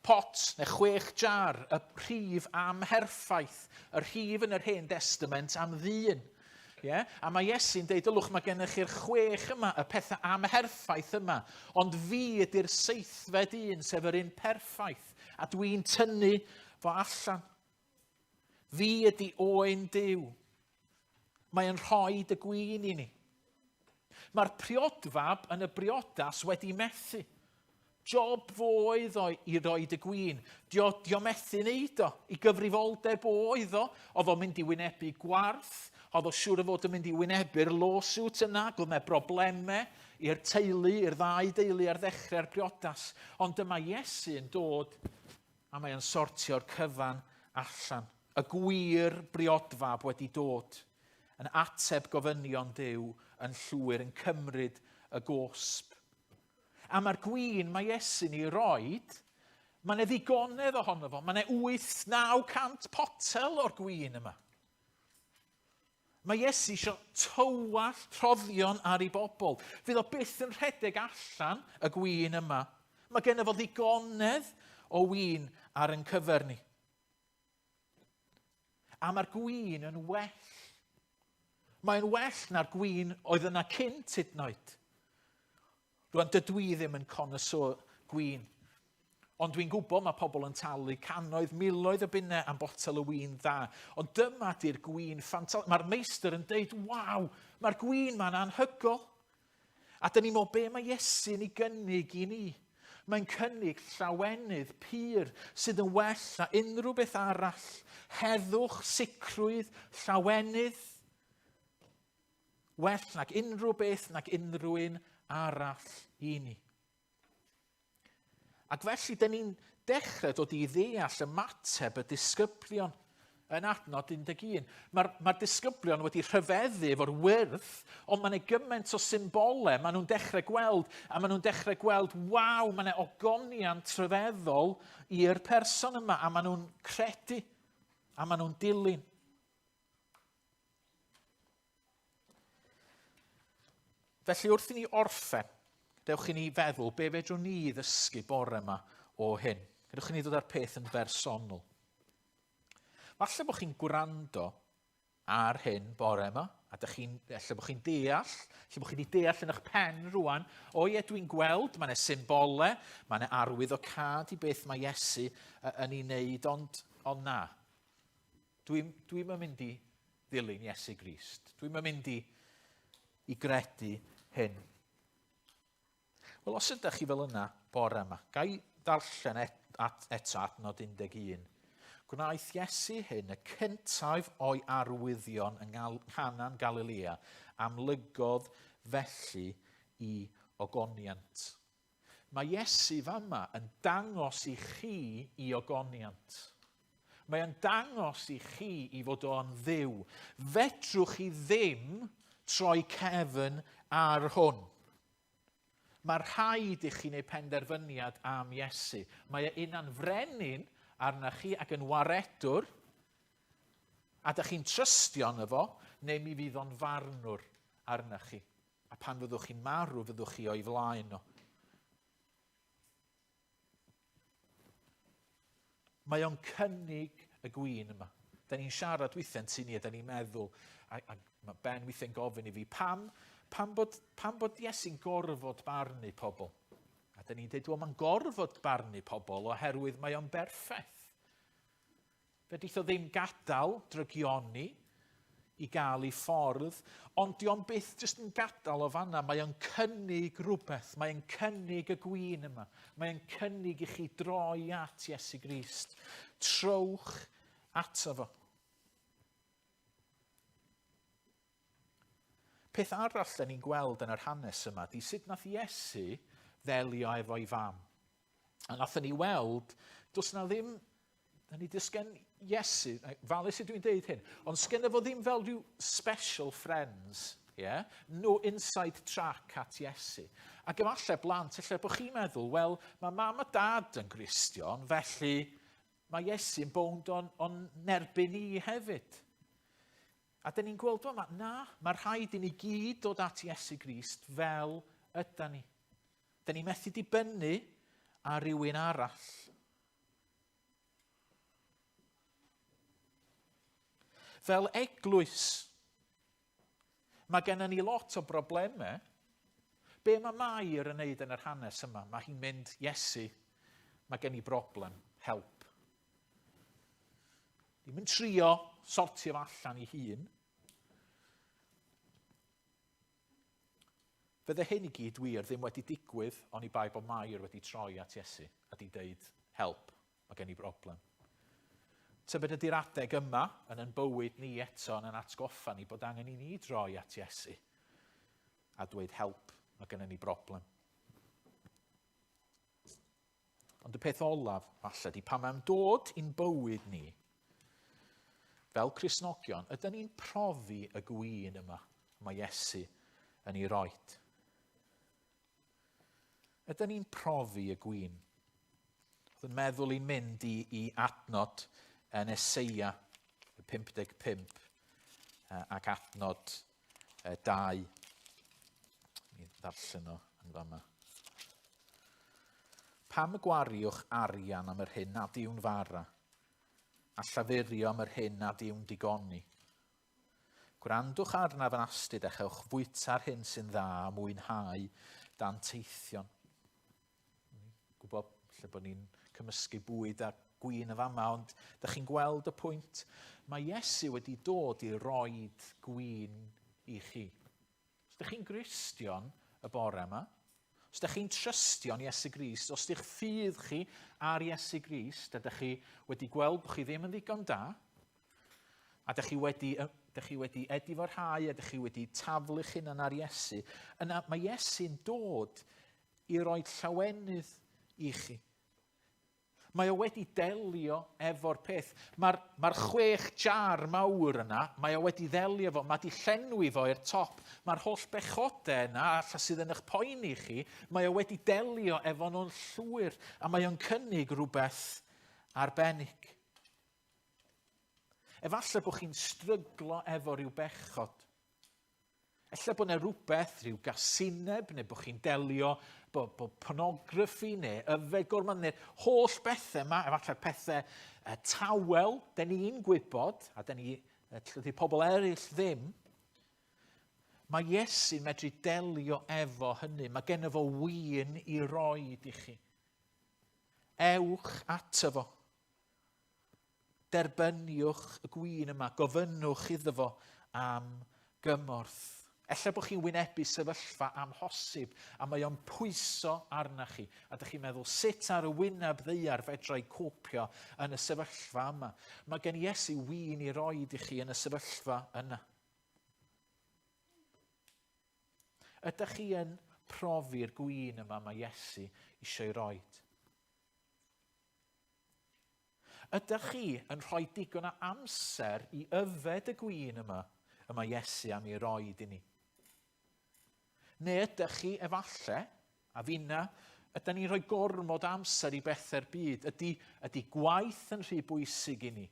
pot neu 6 jar, y prif amherffaith, yr rhif yn yr Hen Testament am ddyn. Yeah? A mae Iesu'n deud, ylwch, mae gennych chi'r 6 yma, y pethau amherffaith yma, ond fi ydy'r 7fed un, sef yr un perffaith, a dwi'n tynnu fo allan. Fi ydy oen Duw. Mae'n rhoi y gwin i ni. Mae'r priodfab yn y briodas wedi methu. Job fo oedd o i roi y gwin. Dio methu wneud o. I gyfrifoldeb oedd o. Oedd o'n mynd i wynebu gwarth. Oedd o siŵr o fod yn mynd i wynebu'r lawsuit yna. Oedd yna broblemau i'r teulu, i'r ddau deulu ar ddechrau'r briodas. Ond dyma Iesu yn dod a mae'n sortio'r cyfan allan. Y gwir briodfab wedi dod. Yn ateb gofynion Duw yn llwyr, yn cymryd y gosb. A mae'r gwin mae Iesu'n ei roed, mae yna ddigonedd ohono fo. Mae yna 800-900 potel o'r gwin yma. Mae Iesu eisiau tywall rhoddion ar ei bobl. Fydd o byth yn rhedeg allan y gwin yma. Mae gen fo ddigonedd o win ar yn cyfer ni. A mae'r gwin yn well. Mae'n well na'r gwin oedd yna cynt hyd yn oed. Rwan, dydw i ddim yn connoisseur gwin. Ond dwi'n gwybod mae pobl yn talu cannoedd, miloedd o bunnau am botel o win dda. Ond dyma di'r gwin ffantastig. Mae'r meistr yn deud, waw, mae'r gwin ma'n anhygol. A dyn ni'n meddwl, be mae Iesu'n ei gynnig i ni? Mae'n cynnig llawenydd pur sydd yn well na unrhyw beth arall. Heddwch, sicrwydd, llawenydd. Well nag unrhyw beth nag unrhyw un arall i ni. Ac felly, dyn ni'n dechrau dod i ddeall ymateb y disgyblion yn adnod 11. Mae'r disgyblion wedi rhyfeddu efo'r wyrth, ond mae'n gymaint o symbolau maen nhw'n dechrau gweld, a maen nhw'n dechrau gweld, waw, mae'n ogoniant rhyfeddol i'r person yma, a maen nhw'n credu, a maen nhw'n dilyn. Felly wrth i ni orffen, dewch i ni feddwl be fedrwn ni ddysgu bore yma o hyn. Dewch i ni ddod ar peth yn bersonol. Falle bod chi'n gwrando ar hyn bore yma, a falle bod chi'n deall, falle bod chi wedi deall yn eich pen rwan, o ie, dwi'n gweld, mae'n symbolau, mae'n arwyddocad i beth mae Iesu yn ei wneud, ond na. Dwi'n mynd i ddilyn Iesu Grist. Dwi'n mynd i gredu hyn. Wel, os ydych chi fel yna bore yma, gai darllen eto adnod 11. Gwnaeth Iesu hyn y cyntaf o'i arwyddion yng Nghanan Galilea am lygodd felly i ogoniant. Mae Iesu fama yn dangos i chi i ogoniant. Mae e'n dangos i chi i fod o'n dduw. Fedrwch chi ddim troi cefn ar hwn. Mae rhaid i chi wneud penderfyniad am Iesu. Mae un frenin arna chi ac yn waredwr, a da chi'n trystio yno fo, neu mi fydd o'n farnwr arna chi. A pan fyddwch chi'n marw, fyddwch chi o'i flaen o. Mae o'n cynnig y gwin yma. Da ni'n siarad weithiau'n syni, da ni'n meddwl, a mae Ben weithiau'n gofyn i fi, pam bod Iesu'n gorfod barnu pobl? A da ni'n dweud, wel, mae'n gorfod barnu pobl oherwydd mae o'n berffaith. Fe ddeith o ddim gadael drygioni i gael ei ffordd, ond di o'n byth jyst yn gadael o fanna, mae o'n cynnig rhywbeth, mae o'n cynnig y gwin yma, mae o'n cynnig i chi droi at Iesu Grist. Trowch ato fo. Peth arall da ni'n gweld yn yr hanes yma, di sut nath Iesu ddelio efo'i fam. A nath ni weld, does na ddim, da ni dysgen Iesu, falus ydw i'n deud hyn, ond sgynna fo ddim fel rhyw special friends, yeah? No inside track at Iesu. Ac efallai blant, efallai bod chi'n meddwl, wel, mae mam a dad yn Gristion, felly mae Iesu'n bownd o'n nerbyn ni hefyd. A dyn ni'n gweld yma, mae rhaid i ni gyd dod at Iesu Grist fel yda ni. Dyn ni methu dibynnu ar rywun arall. Fel eglwys, mae gennym ni lot o broblemau. Be mae Mair yn neud yn yr hanes yma? Mae hi'n mynd, Iesu, mae gen i broblem, help. Ddim yn trio sortio allan i hun. Fydde hyn i gyd wir ddim wedi digwydd, ond i bai bod Mair wedi troi at Iesu a di deud, help, mae gen i broblem. Tybed ydy'r adeg yma yn bywyd ni eto yn atgoffa ni bod angen i ni droi at Iesu a dweud, help, mae gen i broblem. Ond y peth olaf, falle, di pan mae'n dod i'n bywyd ni, fel Cristnogion, ydyn ni'n profi y gwin yma mae Iesu yn ei roed. Ydyn ni'n profi y gwin. Oedd yn meddwl i'n mynd i adnod yn Eseia 55 ac adnod 2. Ni'n ddarllen o yn fama. Pam gwariwch arian am yr hyn nad yw'n fara, a llafurio am yr hyn nad yw'n digoni. Gwrandwch arnaf yn astyd a chewch fwyta'r hyn sy'n dda a mwynhau dan teithion. Gwybod lle bod ni'n cymysgu bwyd a gwyn y fama, ond ydych chi'n gweld y pwynt? Mae Iesu wedi dod i roed gwyn i chi. Os ydych chi'n Gristion y bore yma, os ydych chi'n trystio'n Iesu Grist, os ydych ffydd chi ar Iesu Grist, ydych chi wedi gweld bod chi ddim yn ddigon da, a ydych chi wedi ediforhau, ydych chi wedi taflu hunan ar Iesu, yna mae Iesu'n dod i roi llawenydd i chi. Mae o wedi delio efo'r peth. Mae'r 6 jar mawr yna, mae o wedi delio efo, mae di llenwi fo i'r top. Mae'r holl bechodau yna, alla sydd yn eich poeni chi, mae o wedi delio efo nhw'n llwyr, a mae o'n cynnig rhywbeth arbennig. Efallai bod chi'n stryglo efo rhyw bechod. Ella bod yna rhywbeth, rhyw gasineb, neu bod chi'n delio bod pornograffi neu yfed gormod neu holl bethau yma, efallai pethau tawel, da ni'n gwybod, a da ni, dydy pobl eraill ddim, mae Iesu'n medru delio efo hynny. Mae gen fo win i roed i chi. Ewch ato fo. Derbyniwch y gwin yma, gofynnwch iddo fo am gymorth. Ella bod chi'n wynebu sefyllfa amhosib a mae o'n pwyso arna chi. A ydych chi'n meddwl, sut ar y wyneb ddeiar fedra i copio yn y sefyllfa yma? Mae gen Iesu win i roed i chi yn y sefyllfa yna. Ydych chi yn profi'r gwin yma mae Iesu eisiau roed? Ydych chi yn rhoi digon o amser i yfed y gwin yma Iesu am ei roed i ni? Neu ydych chi efallai, a finna, ydym ni'n rhoi gormod amser i bethau'r byd? Ydy gwaith yn rhy bwysig i ni?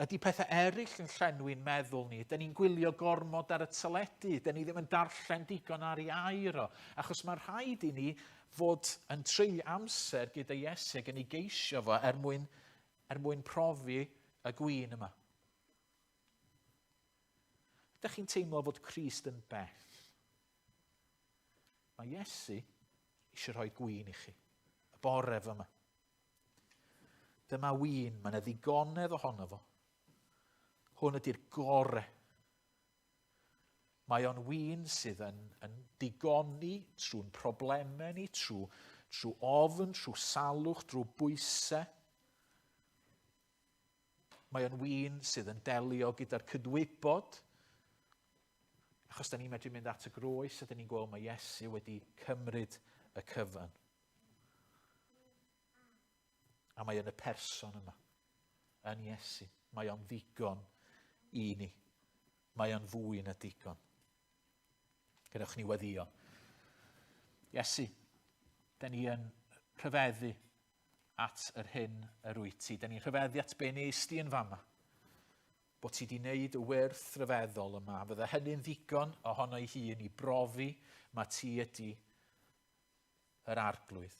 Ydy pethau eraill yn llenwi'n meddwl ni? Ydym ni'n gwylio gormod ar y teledu? Ydym ni ddim yn darllen digon ar ei air o? Achos mae rhaid i ni fod yn treulio amser gyda Iesu ac yn ei geisio fo mwyn profi y gwin yma. Ydych chi'n teimlo fod Crist yn bell? Mae Iesu eisiau rhoi gwin i chi. Y bore fyma. Dyma win, mae yna ddigonedd ohono fo. Hwn ydy'r gore. Mae o'n win sydd yn digoni trwy'n problemau ni, trwy ofn, trwy salwch, trwy bwysau. Mae o'n win sydd yn delio gyda'r cydwybod Achos da ni'n medru mynd at y groes a da ni'n gweld mae Iesu wedi cymryd y cyfan. A mae yn y person yma, yn Iesu. Mae o'n ddigon i ni. Mae o'n fwy na digon. Gadewch ni weddio. Iesu, da ni yn rhyfeddu at yr hyn yr wyt ti. Da ni'n rhyfeddu at be nes ti yn fama. Bod ti wedi wneud y wyrth rhyfeddol yma. Fydde hynny'n ddigon ohono ei hun i brofi mae ti ydi yr arglwydd.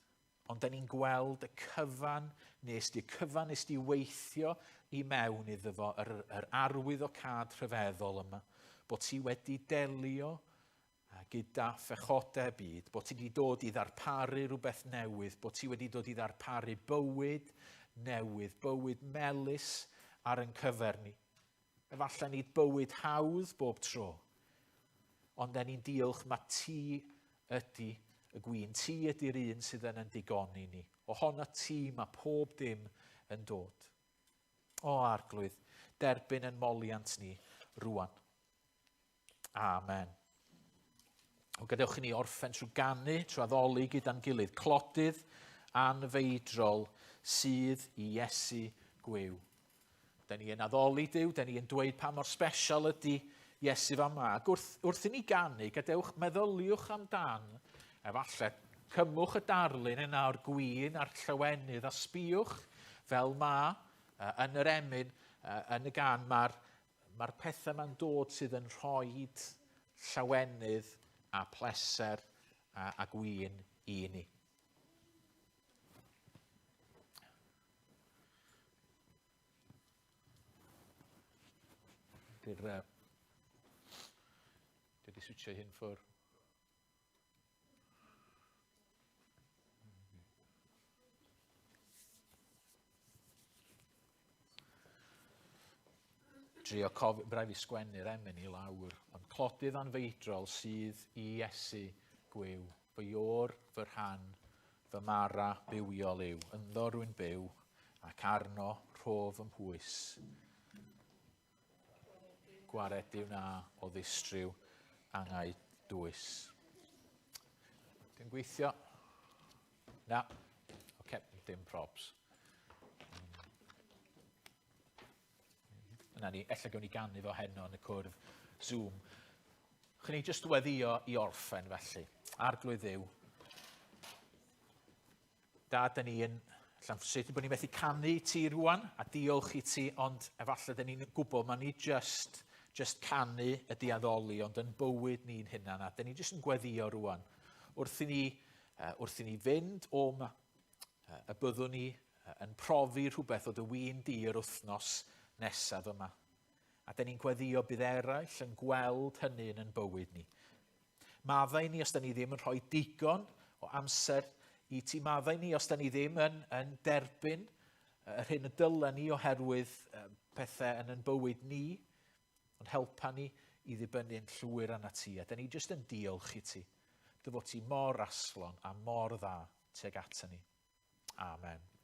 Ond da ni'n gweld y cyfan nes di weithio i mewn iddo fo, yr arwydd o cad rhyfeddol yma. Bod ti wedi delio gyda phechodau byd, bod ti wedi dod i ddarparu rhywbeth newydd, bod ti wedi dod i ddarparu bywyd newydd, bywyd melys ar yn cyfer ni. Efallai nid bywyd hawdd bob tro, ond ni'n diolch mae ti ydy y gwyn. Ti ydy'r un sydd yn digoni ni. Ohono ti mae pob dim yn dod. O arglwydd, derbyn yn moliant ni rwan. Amen. O gadewch ni orffen trwy ganu, trwy addoli gyda'n gilydd, clodydd anfeidrol sydd i Iesu gwyw. Da ni yn addoli Duw, da ni yn dweud pa mor special ydy Iesu fama. Ac wrth i ni ganu, gadewch meddyliwch amdan, efallai cymwch y darlun yna o'r gwyn a'r llawenydd a sbiwch fel yn yr emyn, yn y gan, mae'r pethau ma'n dod sydd yn rhoi llawenydd a pleser a gwyn i ni. Dwi wedi switio hyn ffwrdd. Drio cofio, braidd fi sgwennu'r emyn i lawr, ond clodydd anfeidrol sydd i Iesu gwyw. Fy ior, fy rhan, fy mara bywiol yw, ynddo rwy'n byw, ac arno rhof ym hwys. Gwared yw na o ddistryw angau dwys. Dwi'n gweithio? Na. Oce, dim probs. Yna ni, ella gawn ni ganu fo heno yn y cwrdd Zoom. Chyn ni jyst weddio i orffen felly. Arglwydd Dduw. Da, da ni yn llanfsyd bod ni methu canu ti rwan a diolch i ti, ond efallai da ni'n gwybod mae ni just canu ydi addoli, ond yn bywyd ni'n hynna na. Da ni jyst yn gweddio rwan. Wrth i ni fynd o'ma, y byddwn ni yn profi rhywbeth o dy wyn di yr wythnos nesaf yma. A da ni'n gweddio bydd eraill yn gweld hynny yn bywyd ni. Maddau ni os da ni ddim yn rhoi digon o amser i ti. Maddau ni os da ni ddim yn derbyn yr hyn y dylen ni oherwydd pethau yn bywyd ni, ond helpa ni i ddibynnu'n llwyr arna ti. A da ni jyst yn diolch i ti. Dy fod ti mor aslon a mor dda tuag ata ni. Amen.